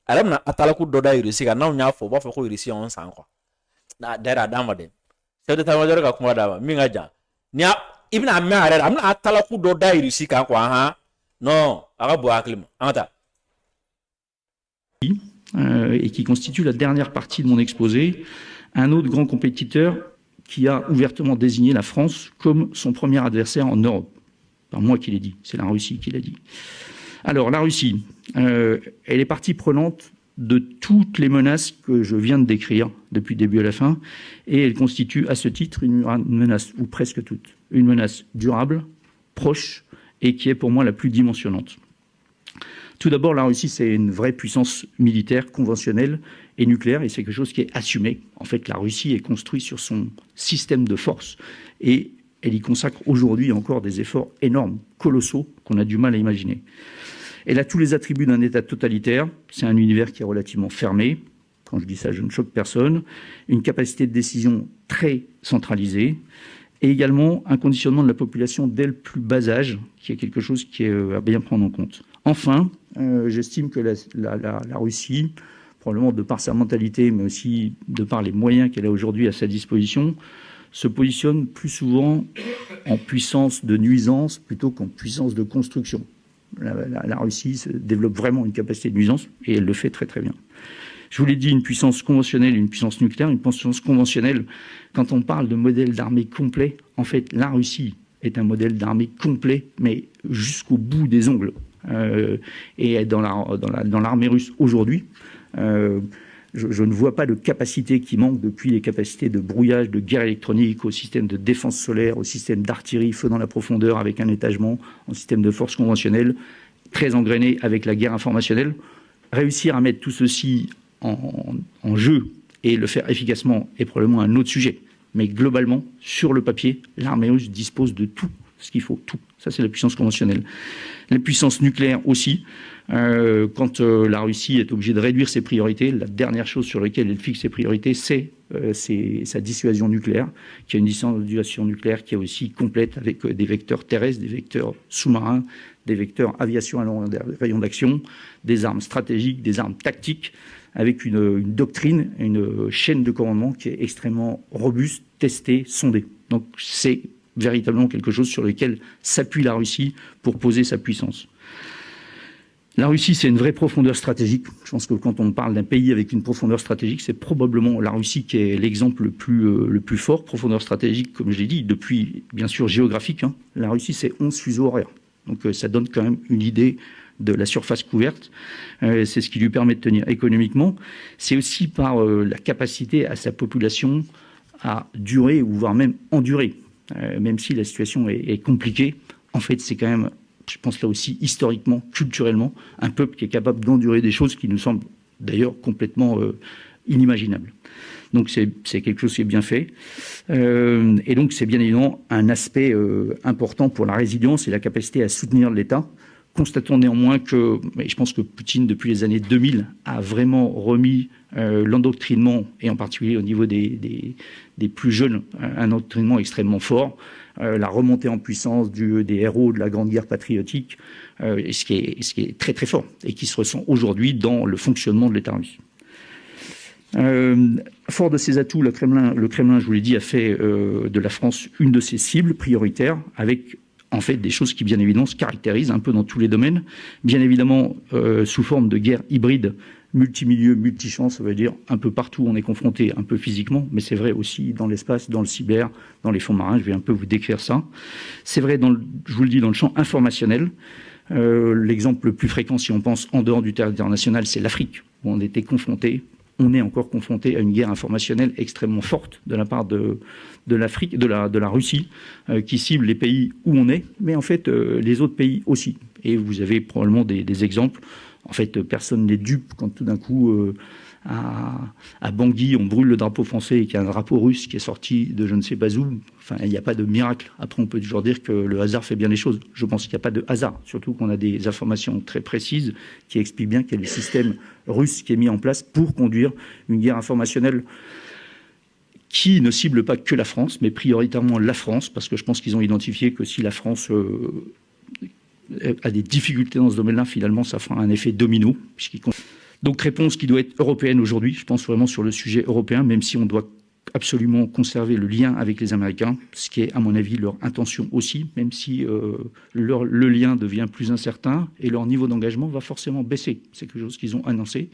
a yɛrɛ bɛna atalaku dɔ da Russie kan n'anw y'a fɔ u b'a fɔ ko Russie y'anw san quoi d'ailleurs a d'an ma dɛ chef d'état-major ka kuma d'a ma min ka jan ni i bɛna mɛn a yɛrɛ la a bɛna atalaku dɔ da Russie kan quoi han non a ka bon hakili ma an ka taa. Et qui constitue la dernière partie de mon exposé, un autre grand compétiteur qui a ouvertement désigné la France comme son premier adversaire en Europe. Pas moi qui l'ai dit, c'est la Russie qui l'a dit. Alors, la Russie, elle est partie prenante de toutes les menaces que je viens de décrire depuis le début à la fin, et elle constitue à ce titre une menace, ou presque toute, une menace durable, proche, et qui est pour moi la plus dimensionnante. Tout d'abord, la Russie, c'est une vraie puissance militaire, conventionnelle et nucléaire, et c'est quelque chose qui est assumé. En fait, la Russie est construite sur son système de force, et elle y consacre aujourd'hui encore des efforts énormes, colossaux, qu'on a du mal à imaginer. Elle a tous les attributs d'un État totalitaire. C'est un univers qui est relativement fermé. Quand je dis ça, je ne choque personne. Une capacité de décision très centralisée et également un conditionnement de la population dès le plus bas âge, qui est quelque chose qui est à bien prendre en compte. Enfin, j'estime que la Russie, probablement de par sa mentalité, mais aussi de par les moyens qu'elle a aujourd'hui à sa disposition, se positionne plus souvent en puissance de nuisance plutôt qu'en puissance de construction. La Russie développe vraiment une capacité de nuisance et elle le fait très très bien. Je vous l'ai dit, une puissance conventionnelle et une puissance nucléaire. Une puissance conventionnelle, quand on parle de modèle d'armée complet, en fait, la Russie est un modèle d'armée complet, mais jusqu'au bout des ongles. Et dans l'armée russe aujourd'hui, je ne vois pas de capacité qui manque depuis les capacités de brouillage, de guerre électronique, au système de défense solaire, au système d'artillerie, feu dans la profondeur avec un étagement, au système de force conventionnelle, très engrainé avec la guerre informationnelle. Réussir à mettre tout ceci en jeu et le faire efficacement est probablement un autre sujet. Mais globalement, sur le papier, l'armée russe dispose de tout ce qu'il faut, tout. Ça, c'est la puissance conventionnelle. La puissance nucléaire aussi. Quand la Russie est obligée de réduire ses priorités, la dernière chose sur laquelle elle fixe ses priorités, c'est sa dissuasion nucléaire, qui a une dissuasion nucléaire qui est aussi complète avec des vecteurs terrestres, des vecteurs sous-marins, des vecteurs aviation à long rayon d'action, des armes stratégiques, des armes tactiques, avec une doctrine, une chaîne de commandement qui est extrêmement robuste, testée, sondée. Donc c'est véritablement quelque chose sur lequel s'appuie la Russie pour poser sa puissance. La Russie, c'est une vraie profondeur stratégique. Je pense que quand on parle d'un pays avec une profondeur stratégique, c'est probablement la Russie qui est l'exemple le plus fort. Profondeur stratégique, comme je l'ai dit, depuis, bien sûr, géographique. La Russie, c'est 11 fuseaux horaires. Donc ça donne quand même une idée de la surface couverte. C'est ce qui lui permet de tenir économiquement. C'est aussi par la capacité à sa population à durer, ou voire même endurer. Même si la situation est compliquée, en fait, c'est quand même, je pense là aussi, historiquement, culturellement, un peuple qui est capable d'endurer des choses qui nous semblent d'ailleurs complètement inimaginables. Donc c'est quelque chose qui est bien fait. Et donc c'est bien évidemment un aspect important pour la résilience et la capacité à soutenir l'État. Constatons néanmoins que, et je pense que Poutine, depuis les années 2000, a vraiment remis l'endoctrinement, et en particulier au niveau des plus jeunes, un endoctrinement extrêmement fort, la remontée en puissance des héros de la Grande Guerre patriotique, ce qui est très très fort, et qui se ressent aujourd'hui dans le fonctionnement de l'État russe. Fort de ses atouts, le Kremlin, je vous l'ai dit, a fait de la France une de ses cibles prioritaires, avec en fait des choses qui bien évidemment se caractérisent un peu dans tous les domaines, bien évidemment sous forme de guerre hybride, multimilieu, multichamp, ça veut dire un peu partout on est confronté, un peu physiquement, mais c'est vrai aussi dans l'espace, dans le cyber, dans les fonds marins, je vais un peu vous décrire ça. C'est vrai, je vous le dis, dans le champ informationnel. L'exemple le plus fréquent, si on pense en dehors du territoire national, c'est l'Afrique, où on était confronté, on est encore confronté à une guerre informationnelle extrêmement forte de la part de l'Afrique, de la Russie, qui cible les pays où on est, mais en fait les autres pays aussi. Et vous avez probablement des exemples. En fait, personne n'est dupe quand tout d'un coup, à Bangui, on brûle le drapeau français et qu'il y a un drapeau russe qui est sorti de je ne sais pas où. Enfin, il n'y a pas de miracle. Après, on peut toujours dire que le hasard fait bien les choses. Je pense qu'il n'y a pas de hasard, surtout qu'on a des informations très précises qui expliquent bien qu'il y a le système russe qui est mis en place pour conduire une guerre informationnelle qui ne cible pas que la France, mais prioritairement la France, parce que je pense qu'ils ont identifié que si la France a des difficultés dans ce domaine-là, finalement, ça fera un effet domino. Donc, réponse qui doit être européenne aujourd'hui. Je pense vraiment sur le sujet européen, même si on doit absolument conserver le lien avec les Américains, ce qui est, à mon avis, leur intention aussi, même si le lien devient plus incertain et leur niveau d'engagement va forcément baisser. C'est quelque chose qu'ils ont annoncé.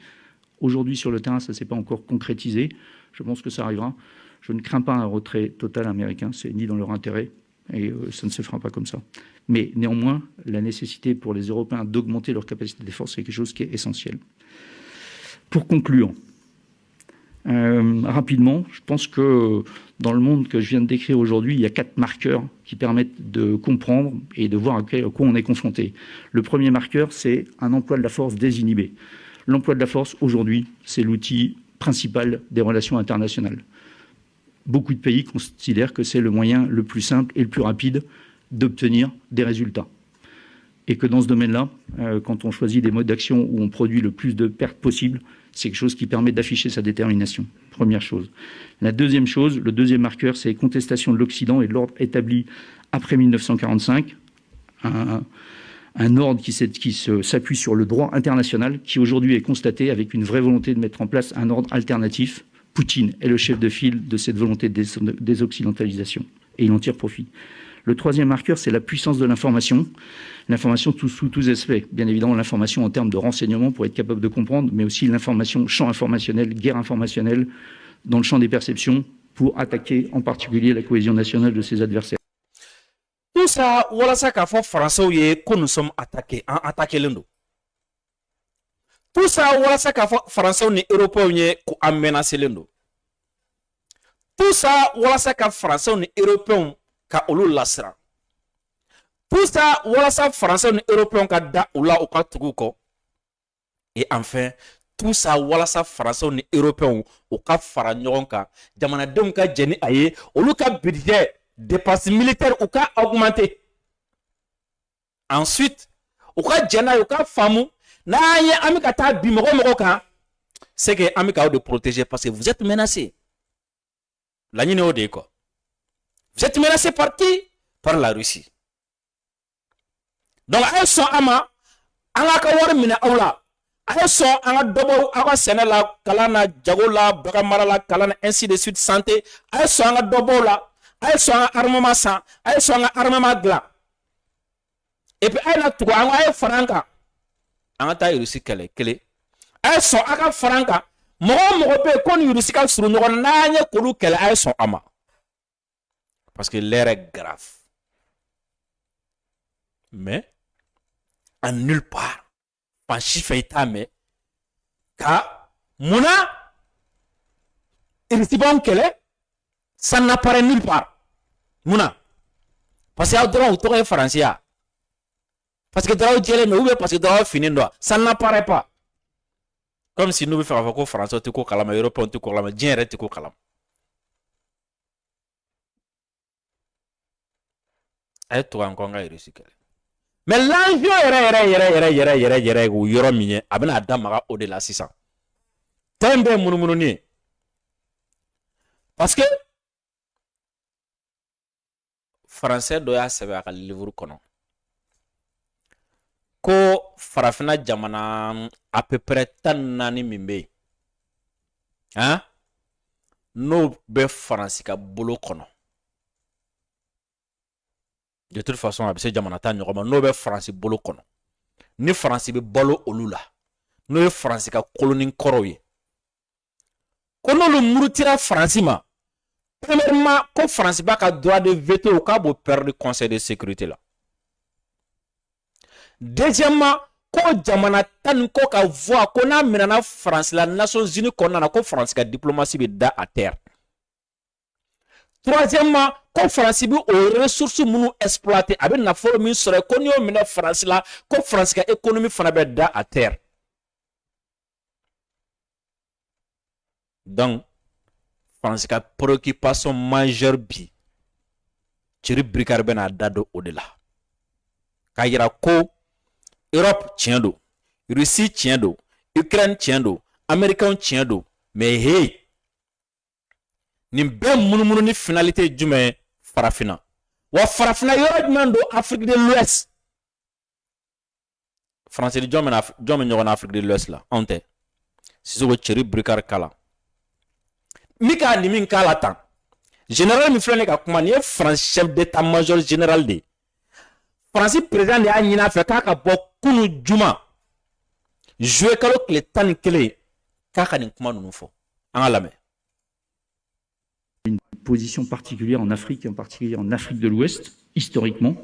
Aujourd'hui, sur le terrain, ça ne s'est pas encore concrétisé. Je pense que ça arrivera. Je ne crains pas un retrait total américain. C'est ni dans leur intérêt et ça ne se fera pas comme ça. Mais néanmoins, la nécessité pour les Européens d'augmenter leur capacité de défense, c'est quelque chose qui est essentiel. Pour conclure, rapidement, je pense que dans le monde que je viens de décrire aujourd'hui, il y a 4 marqueurs qui permettent de comprendre et de voir à quoi on est confronté. Le premier marqueur, c'est un emploi de la force désinhibé. L'emploi de la force, aujourd'hui, c'est l'outil principal des relations internationales. Beaucoup de pays considèrent que c'est le moyen le plus simple et le plus rapide d'obtenir des résultats. et que dans ce domaine-là, quand on choisit des modes d'action où on produit le plus de pertes possible, c'est quelque chose qui permet d'afficher sa détermination. Première chose. La deuxième chose, le deuxième marqueur, c'est contestation de l'Occident et de l'ordre établi après 1945. Un ordre qui s'appuie sur le droit international, qui aujourd'hui est constaté avec une vraie volonté de mettre en place un ordre alternatif. Poutine est le chef de file de cette volonté de désoccidentalisation, et il en tire profit. Le troisième marqueur, c'est la puissance de l'information. L'information sous tous aspects. Bien évidemment, l'information en termes de renseignement pour être capable de comprendre, mais aussi l'information, champ informationnel, guerre informationnelle, dans le champ des perceptions, pour attaquer en particulier la cohésion nationale de ses adversaires. Tout ça, voilà ça qu'a fait français que nous sommes attaqués, attaqué l'Indo. Tout ça, voilà ça qu'a fait français et européens qu'on menacé l'Indo. Tout ça, voilà ça qu'a français et européens ka olu lasra. Tout ça, voilà ça français et européens ka da oula ou ka tugu ko. Et enfin, tout ça, voilà ça français et européens ou ka fara ɲɔgɔn kan. Jamanadenw ka jɛni a ye, olu ka budget dépense militaire ou ka augmenter. Ensuite, ou ka jɛna ou ka famu na ye ami ka ta bi mɔgɔ kan, c'est que ami ka de protéger parce que vous êtes menacés. La ɲini o de quoi. Vous êtes menacés par qui? Par la Russie. Donc, à son ama, à la kawar mina aula, à son à dobo, à la kalana, jagola, bagamara, kalana, ainsi de suite, santé, à son à dobo là, à son armement sang, à son armement gla. Et puis, à la toi, à franca, à ta Russie kele, à son à franca, mon pe kon Russie ka sur nous, n'a kolu kele, à son ama. Parce que l'air est grave. Mais, en nulle part, en chiffre état, mais, car, mouna, il est bon qu'elle est, ça n'apparaît nulle part. Mouna. Parce qu'il y a droit au tour français. Parce que droit au diable, ou parce que droit au fini, ça n'apparaît pas. Comme si nous faisions un français, tu cours calame, européen, tu cours calame, djinn, tu cours calame. Mais l'enjeu est où yoro mien abena adamaga au-delà 600. Tembe munumuni. Parce que français doit se faire le livre kono. Ko farafina jamana à peu près tanani mimbe. Hein? No be français ka bolo kono. De toute façon, abise jamanata nyogoma no be France bolo kono. Ni France be bolo olula. No be France ka colonie koroye. Kono le murutira France ma. Premièrement, ko France ba ka droit de veto au cas bo perdre le conseil de sécurité là. Deuxièmement, ko jamanata ko ka voix ko na menana France la Nations Unies konna na ko France ka diplomatie be da à terre. Troisièmement, quand France bi aux ressources munu exploiter avec na forme serait connu au France là, quand France ka économie fana be da à terre. Donc France ka préoccupation majeure bi tiri brigade bena dado au-delà. Kayira ko Europe tient do, Russie tient do, Ukraine tient do, Américain tient do, mais hey ni be munumunu ni finalité jume farafina wa farafina yoro mando Afrique de l'Ouest français di jome ñogon Afrique de l'Ouest la onte si so chéri bricard kala mika ni min kala tan général mi flane ka kuma ni France chef d'état-major général de France président de anyina fe ka bo kunu juma jouer kalo kle tan kele ka ni kuma nunu fo an la une position particulière en Afrique, en particulier en Afrique de l'Ouest, historiquement,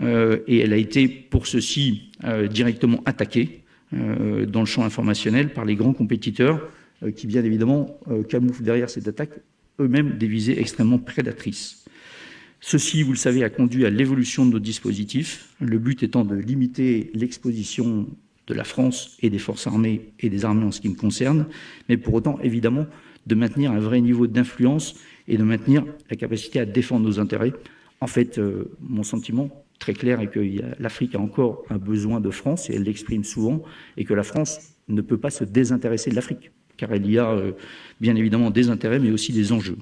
et elle a été pour ceci directement attaquée dans le champ informationnel par les grands compétiteurs qui, bien évidemment, camouflent derrière cette attaque eux-mêmes des visées extrêmement prédatrices. Ceci, vous le savez, a conduit à l'évolution de nos dispositifs, le but étant de limiter l'exposition de la France et des forces armées et des armées en ce qui me concerne, mais pour autant, évidemment, de maintenir un vrai niveau d'influence et de maintenir la capacité à défendre nos intérêts. En fait, mon sentiment, très clair et que l'Afrique a encore un besoin de France, et elle l'exprime souvent, et que la France ne peut pas se désintéresser de l'Afrique, car il y a bien évidemment des intérêts, mais aussi des enjeux.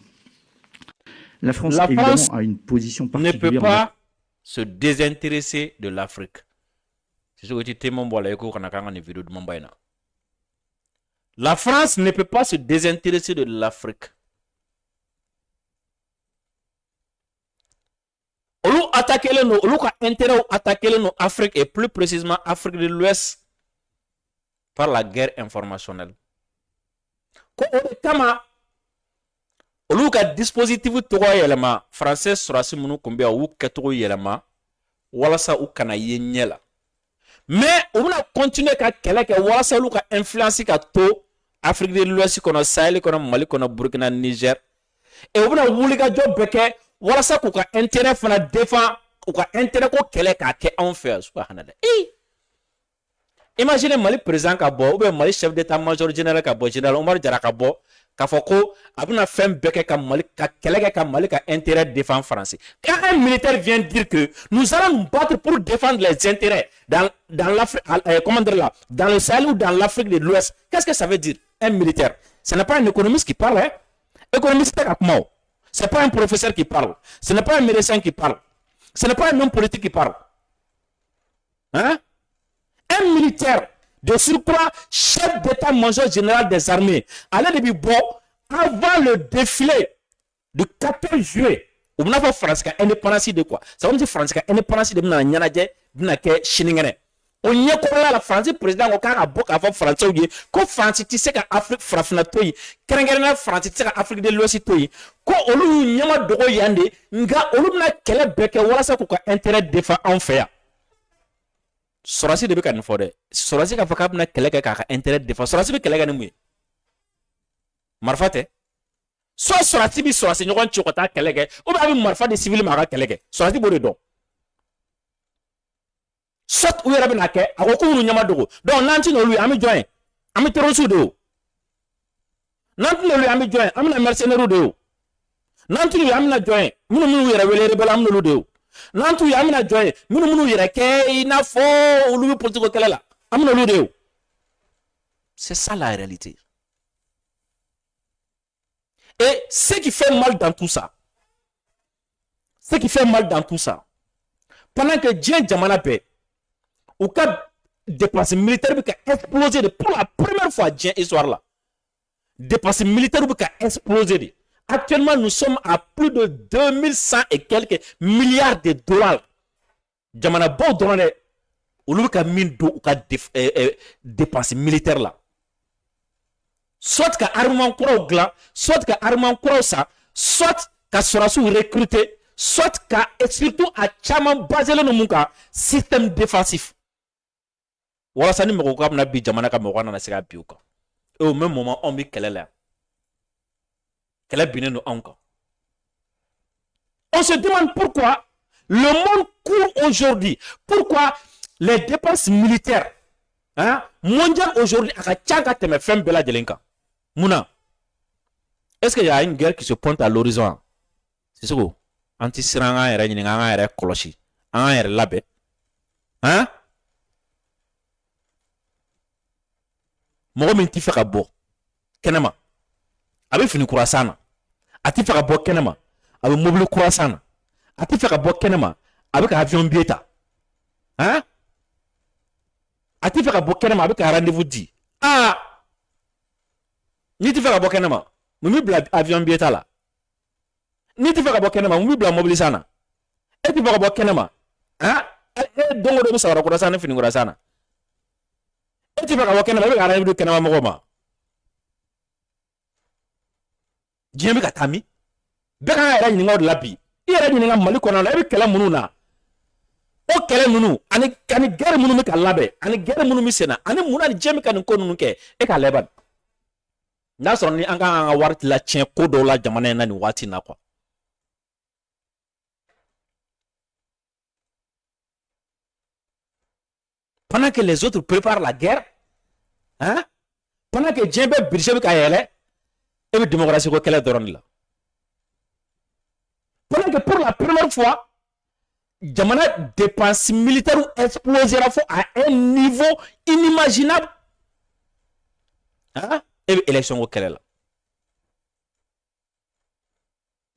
La France, évidemment, a une position particulière. Ne peut pas se désintéresser de l'Afrique. C'est ce que tu dis, la France ne peut pas se désintéresser de l'Afrique. Olu attaquer nous, olu ka intérêt attaquer nous Afrique et plus précisément Afrique de l'Ouest par la guerre informationnelle. Ko o de kama olu ka dispositif togo yɛlɛma français surasi minnu kun bɛ u kɛcogo yɛlɛma walasa u kana ye ɲɛ la. Mais u bɛna continuer ka kɛlɛ kɛ walasa olu ka influence ka to Afrique de l'Ouest kɔnɔ Sahel kɔnɔ Mali kɔnɔ Burkina Niger et u bɛna wulikajɔ bɛɛ kɛ walasa k'u ka intérêt fana défend u ka intérêt ko kɛlɛ k'a kɛ anw fɛ yan subhanallah. Imaginez Mali président ka bɔ ou bien Mali chef d'état-major général ka bɔ général Omar Jara ka bɔ k'a fɔ ko a bɛna fɛn bɛɛ kɛ ka Mali ka kɛlɛ kɛ ka Mali ka intérêt défend français. Quand un militaire vient dire que nous allons nous battre pour défendre les intérêts dans l'Afrique, comment dire là, dans le Sahel ou dans l'Afrique de l'Ouest, qu'est-ce que ça veut dire un militaire? Ce n'est pas un économiste qui parle, hein? Économiste c'est comment? Ce n'est pas un professeur qui parle. Ce n'est pas un médecin qui parle. Ce n'est pas un homme politique qui parle. Hein? Un militaire, de surcroît, chef d'état-major général des armées, allait de bon avant le défilé du 14 juillet. On n'a pas France qui a indépendance de quoi? Ça veut dire France qui a indépendance de Nyanadje, de Chiningene. On y a quoi la France, président, on a beaucoup avant France, ko France, tu sais qu'Afrique frappena toi, qu'en France, tu sais qu'Afrique de l'Ouest toi, ko olu nyama dogo yande, nga olu na kele beke wala sa ko intérêt défend en fait. Sorasi de bekan fode. Sorasi ka fakab na kele ka intérêt défend. Sorasi be kele ga nemu. Marfate. So sorasi bi sorasi nyogon chokota kele ga, o ba bi marfa de civil ma ga kele ga. Sorasi bo de do. Sot ou yɛrɛ bɛna kɛ a ko k'olu ɲɛma dogo donc n'an ti n'olu ye an bɛ jɔn ye an bɛ terroriste de o n'an ti n'olu ye an bɛ jɔn ye an bɛna mercenaires de o n'an ti n'olu ye an bɛna jɔn ye minnu yɛrɛ wele rebelle an bɛ n'olu de o n'an t'u ye an bɛna jɔn ye minnu yɛrɛ kɛ i n'a fɔ olu bɛ politique kɛlɛ la an bɛ n'olu de o c'est ça la réalité et ce qui fait mal dans tout ça pendant que diɲɛ jamana bɛɛ ou cas dépenses militaires qui a explosé pour la première fois dans l'histoire là. Dépenses militaires qui a explosé. Actuellement, nous sommes à plus de 2100 et quelques milliards de dollars. Jamana bon donné ou le cas mine d'eau ou cas dépenses militaires là. Soit que armement croix gla, soit que armement croix ça, soit que sera sous recruté, soit que surtout à chaman basé le muka système défensif. Voilà ça ni moko na bi jamana ka moko na sika biuka. Et au même moment on bi kelele. Kele bine no anka. On se demande pourquoi le monde court aujourd'hui. Pourquoi les dépenses militaires hein mondiales aujourd'hui aka tchanga teme fem bela jelenka. Mouna. Est-ce qu'il y a une guerre qui se pointe à l'horizon? C'est ça. Anti-siranga yɛrɛ ɲininka an ka yɛrɛ kɔlɔsi an ka yɛrɛ labɛn hein mɔgɔ min t'i fɛ ka bɔ kɛnɛma a bɛ fini kura san na a t'i fɛ ka bɔ kɛnɛma a bɛ mobili kura san na a t'i fɛ ka bɔ kɛnɛma a bɛ ka avion billet ta hein a t'i fɛ ka bɔ kɛnɛma a bɛ ka rendez-vous di n'i t'i fɛ ka bɔ kɛnɛma mun b'i bila avion billet ta la ni t'i fɛ ka bɔ kɛnɛma mun b'i bila mobili san na e t'i fɛ ka bɔ kɛnɛma hein e don o don i bɛ samara kura san ni fini kura san na e t'i fɛ ka bɔ kɛnɛma i bɛ ka rendez-vous di kɛnɛma mɔgɔw ma diɲɛ bɛ ka taa min bɛɛ kan ka yɛrɛ ɲininka o de la bi i yɛrɛ ɲininka Mali kɔnɔ la e bɛ kɛlɛ minnu na o kɛlɛ ninnu ani guerre minnu bɛ ka labɛn ani guerre minnu bɛ sen na ani mun na ni diɲɛ bɛ ka nin ko ninnu kɛ e k'a lajɛ n'a sɔrɔ ni an kan ka wari la tiɲɛ ko dɔw la jamana in na nin waati in na quoi. Pendant que les autres préparent la guerre, hein? Pendant que Djembe Birgé Kayele, et la démocratie qu'elle est là. Pendant que pour la première fois, jamana dépense militaire explosé à un niveau inimaginable. Hein? Et l'élection au Kélé là.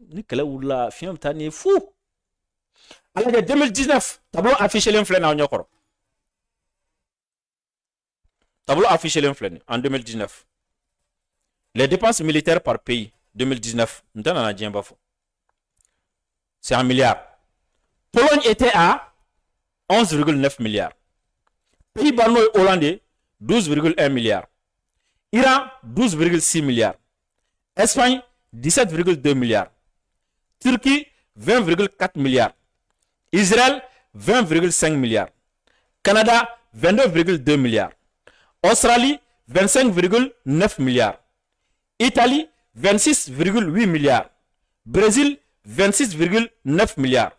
Ni Kélé ou la fiam tani fou. Alors que 2019, tableau affiché l'inflation en Nyokoro. Tableau affiché l'inflation en 2019. Les dépenses militaires par pays 2019, c'est 1 milliard. Pologne était à 11,9 milliards. Pays-Bas hollandais, 12,1 milliards. Iran, 12,6 milliards. Espagne, 17,2 milliards. Turquie, 20,4 milliards. Israël, 20,5 milliards. Canada, 22,2 milliards. Australie, 25,9 milliards. Italie, 26,8 milliards. Brésil, 26,9 milliards.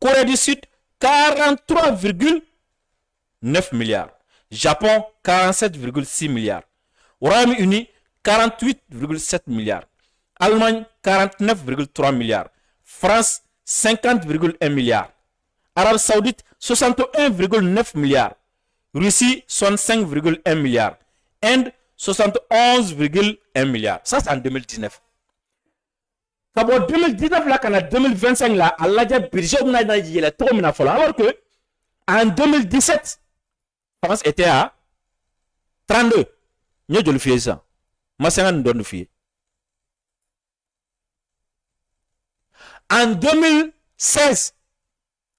Corée du Sud, 43,9 milliards. Japon, 47,6 milliards. Royaume-Uni, 48,7 milliards. Allemagne, 49,3 milliards. France, 50,1 milliards. Arabie Saoudite, 61,9 milliards. Russie, 65,1 milliards. Inde, 71,1 milliards. Ça, c'est en 2019. En 2019, là, quand 2025, là, Allah a budget, alors que en 2017, France était à 32. Nous devons le faire ça. Moi, c'est un don de fier. En 2016,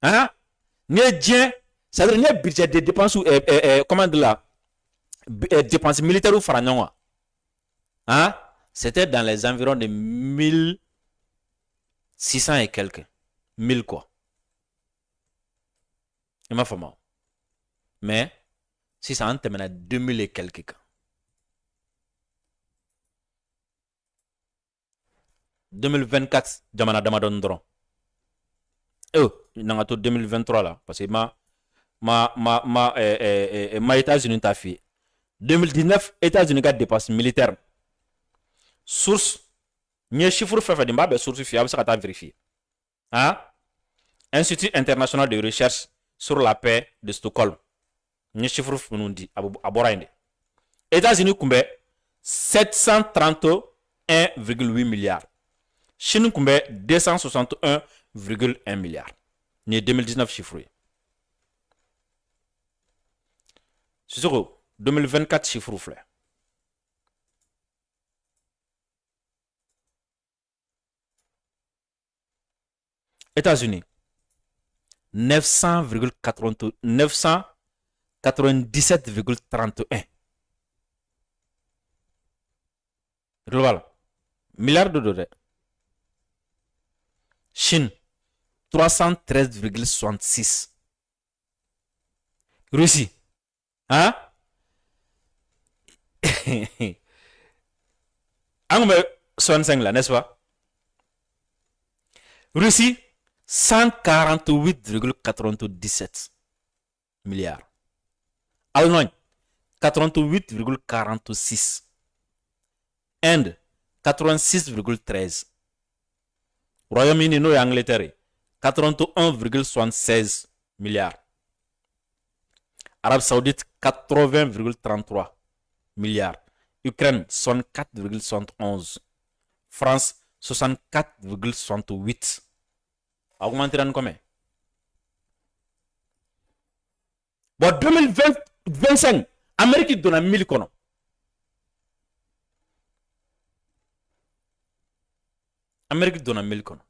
hein, c'est-à-dire budget de dépenses ou comment de la dépenses militaires ou francs, hein, c'était dans les environs de 1600 et quelques. 1000 quoi. Il m'a fait mal. Mais, si ça en termine à 2000 et quelques cas. 2024, Jamana Damadondron. Oh, il y a 2023 là. Parce que ma États-Unis t'a fait. 2019, États-Unis a dépassé militaire. Source. Nye chiffre fait de ma source fiable, ça va vérifier. Hein? Institut international de recherche sur la paix de Stockholm. Nye chiffre nous dit à Borainde. États-Unis kumbe 731,8 milliards. Chine kumbe 261,1 milliards. Nye 2019 chiffre. C'est sûr, 2024 chiffre fleur. États-Unis, 997,31. Global, milliards de dollars. Chine, 313,66. Russie, hein? On met 65 là, n'est-ce pas? Russie, 148,97 milliards. Allemagne, 88,46. Inde, 86,13. Royaume-Uni et Angleterre, 81,76 milliards. Arabie Saoudite, 80,33 milliards. Ukraine, 64,71. France, 64,68. Augmenter en combien? Bon, 2025, Amérique donne 1000 kono. Amérique donne 1000 kono.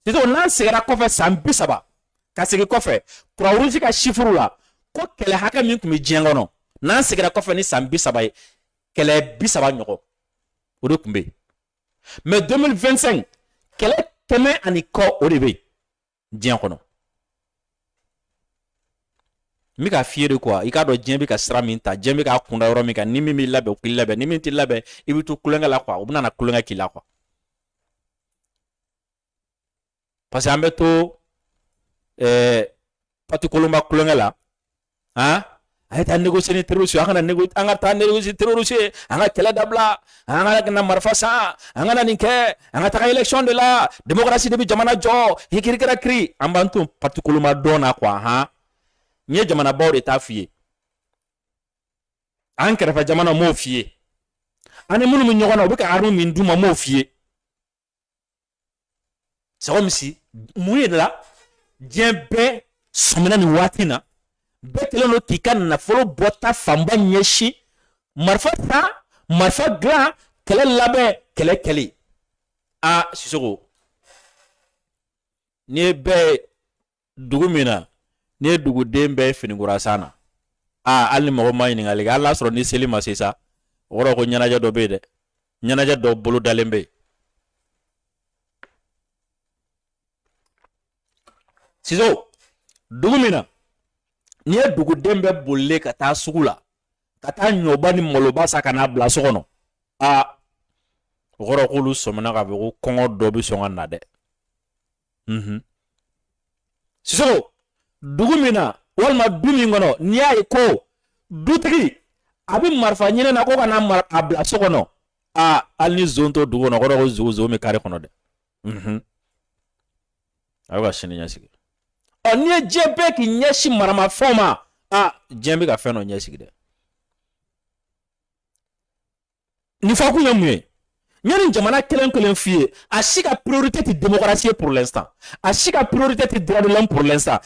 C'est on a sera quoi faire sans bisaba. Parce que quoi faire? Pour avoir un chiffre là, quoi qu'elle a qu'à mieux que me djengono. Nan sera quoi faire ni sans bisaba. Qu'elle est bisaba nyoko. Ou kumbe. Mais 2025, qu'elle est tellement en école au début. Dien kono. Mika fiere quoi? Ika do dien bika stra minta, dien bika kunda yoro mika ni mimi labe ukili labe, ni minti labe, ibitu kulenga la quoi, ubuna na kulenga kila quoi. Parce que ambeto patu kolomba kulenga la, hein? a taa négocier ni terroriste an ka taa négocier terroriste an ka kɛlɛ dabila an ka na marifa san an ka na nin kɛ an ka taga élection de la démocratie de bɛ jamana jɔ hikirikira kiri an b'an to parti koloma dɔn na quoi han n ye jamanabaw de t'a f'i ye an kɛrɛfɛ jamana m'o f'i ye ani minnu bɛ ɲɔgɔn na u bɛ ka arme min d'u ma m'o f'i ye c'est comme si mun ye de la diɲɛ bɛɛ sɔmina nin waati na bɛɛ kɛlen don k'i ka nafolo bɔta fanba ɲɛsin marifa ta marifa dilan kɛlɛ labɛn kɛlɛ kɛli Sisoko n'i ye bɛɛ dugu min na n'i ye duguden bɛɛ finikura san na hali ni mɔgɔ ma ɲininkali kɛ hali n'a sɔrɔ ni seli ma se sa o kɔrɔ ko ɲɛnajɛ dɔ bɛ yen dɛ ɲɛnajɛ dɔ bolo dalen bɛ yen Sisoko dugu min na n'i ye duguden bɛɛ bolilen ka taa sugu la ka taa ɲɔba ni maloba sa ka n'a bila so kɔnɔ o kɔrɔ k'olu sɔmina k'a fɔ ko kɔngɔ dɔ bɛ sɔn ka na dɛ Sisoko dugu min na walima du min kɔnɔ n'i y'a ye ko dutigi a bɛ marifa ɲinɛ na ko ka n'a a bila so kɔnɔ hali ni zon to dugu kɔnɔ o kɔrɔ ko zon bɛ kari kɔnɔ dɛ a bɛ ka sini ɲɛsigi n'i ye diɲɛ bɛɛ k'i ɲɛsin maramafɛnw ma diɲɛ bɛ ka fɛn dɔ ɲɛsigi dɛ nin fɔ kun ye mun ye n ye nin jamana kelen kelen f'i ye a si ka priorité tɛ démocratie ye pour l'instant a si ka priorité tɛ droit de l'homme pour l'instant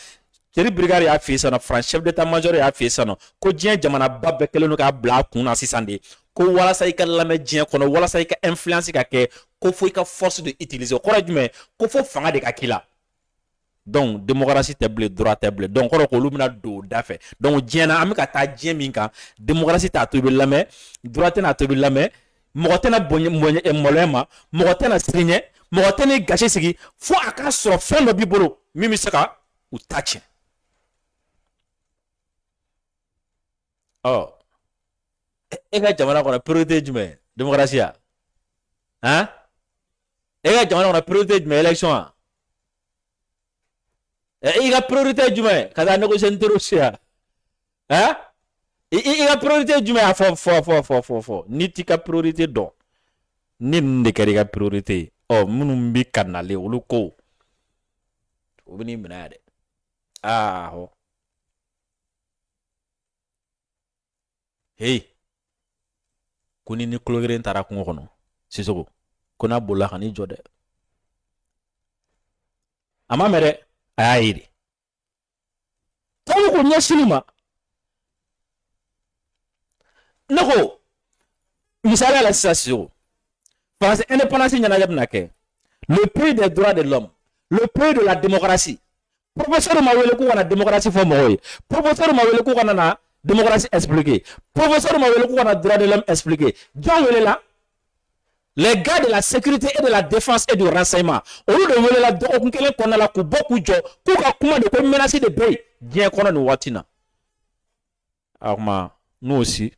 Thierry Brigard y'a f'i ye sisan nɔ France chef d'état-major y'a f'i ye sisan nɔ ko diɲɛ jamanaba bɛɛ kelen don k'a bila a kun na sisan de ko walasa I ka lamɛn diɲɛ kɔnɔ walasa I ka influence ka kɛ ko fo I ka force de utiliser o kɔrɔ ye jumɛn ko fo fanga de ka k'i la donc démocratie tɛ bilen droit tɛ bilen donc kɔrɔ k'olu bɛna don o da fɛ donc diɲɛ na an bɛ ka taa diɲɛ min kan démocratie t'a to I bɛ lamɛn droit tɛna to I bɛ lamɛn mɔgɔ tɛna maloya ma mɔgɔ tɛna siri ɲɛ mɔgɔ tɛna I gasi sigi fo a k'a sɔrɔ fɛn dɔ b'i bolo min bɛ se ka u ta tiɲɛ e ka jamana kɔnɔ priorité jumɛn démocratie ya e ka jamana kɔnɔ priorité jumɛn élection ya I ka priorité jumɛn ka taa négocier ni terroriste ya I ka priorité jumɛn a fɔ ni t'i ka priorité dɔn ni ninnu de kɛra I ka priorité minnu bɛ ka nalen olu ko o bɛ n'i minɛ yan dɛ hey ko ni kulo kelen taara kungo kɔnɔ Sisoko ko n'a bolila ka n'i jɔ dɛ a ma mɛn dɛ a y'a ye de tɔw ko ɲɛsin ma ne ko misaliya la sisan Sisoko parce que indépendance ɲɛnajɛ bɛna kɛ le pays des droits de l'homme le pays de la démocratie professeur ma wele k'u kana démocratie fɔ mɔgɔw ye professeur ma wele k'u kana na démocratie expliquer professeur ma wele k'u kana droit de l'homme expliquer jɔn wele la les gars de la sécurité et de la défense et du renseignement olu de wele la dɔgɔkun kelen kɔnɔna la k'u bɔ k'u jɔ k'u ka kuma de ko menace de bɛ yen diɲɛ kɔnɔ nin waati na a kuma nous aussi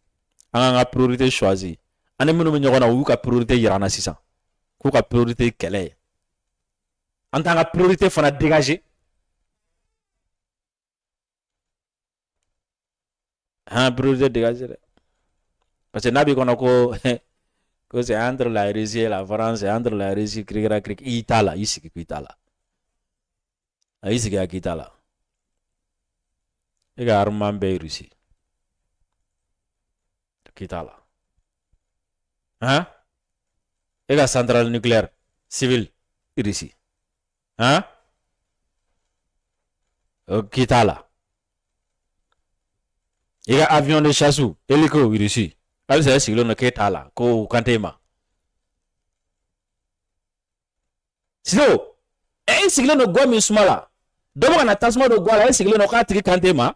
an k'an ka priorité choisir ani minnu bɛ ɲɔgɔn na u y'u ka priorité yira an na sisan k'u ka priorité kɛlɛ ye an t'an ka priorité fana dégager priorité dégager dɛ parce que n'a b'i kɔnɔ ko c'est entre la Russie et la France c'est entre la Russie kirikira I t'a la I sigi k'i t'a la I sigi k'i t'a la e ka armement bɛɛ ye Russie k'i t'a la e ka centrale nucléaire civile Russie k'i t'a la i ka avion de chasse hélico Russie hali sisan e sigilen don k'e t'a la ko kan t'e ma Sisoko e sigilen don gɔ min suma la dɔ bɛ ka na tasuma don gɔ la e sigilen don k'a tigi kan t'e ma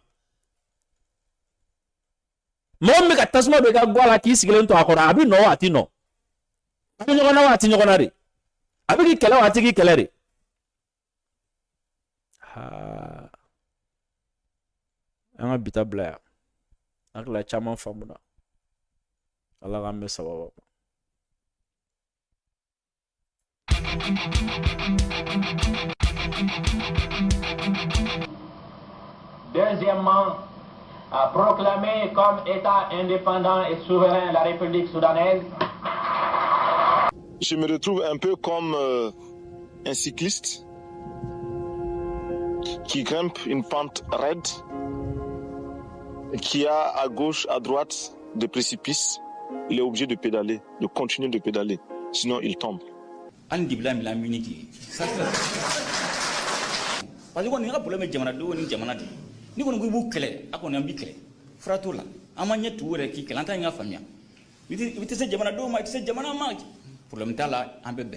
mɔgɔ min bɛ ka tasuma don i ka gɔ la k'i sigilen to a kɔrɔ a bɛ nɔ wa a tɛ nɔ a bɛ ɲɔgɔn na wa a tɛ ɲɔgɔn na de a bɛ k'i kɛlɛ wa a tɛ k'i kɛlɛ de an ka bi ta bila yan hakilila caman faamuna Ala k'an bɛ sababa Deuxièmement, proclamer comme État indépendant et souverain la République soudanaise. Je me retrouve un peu comme un cycliste qui grimpe une pente raide, qui a à gauche, à droite des précipices. Il est obligé de pédaler, de continuer de pédaler, sinon il tombe. Parce que on a un problème de jamana do ni jamana de ni ko ngi bu kele akon ambi kele frato la amanya tuure ki kele anta nga famia witi se jamana do ma se jamana ma problème tala ambe be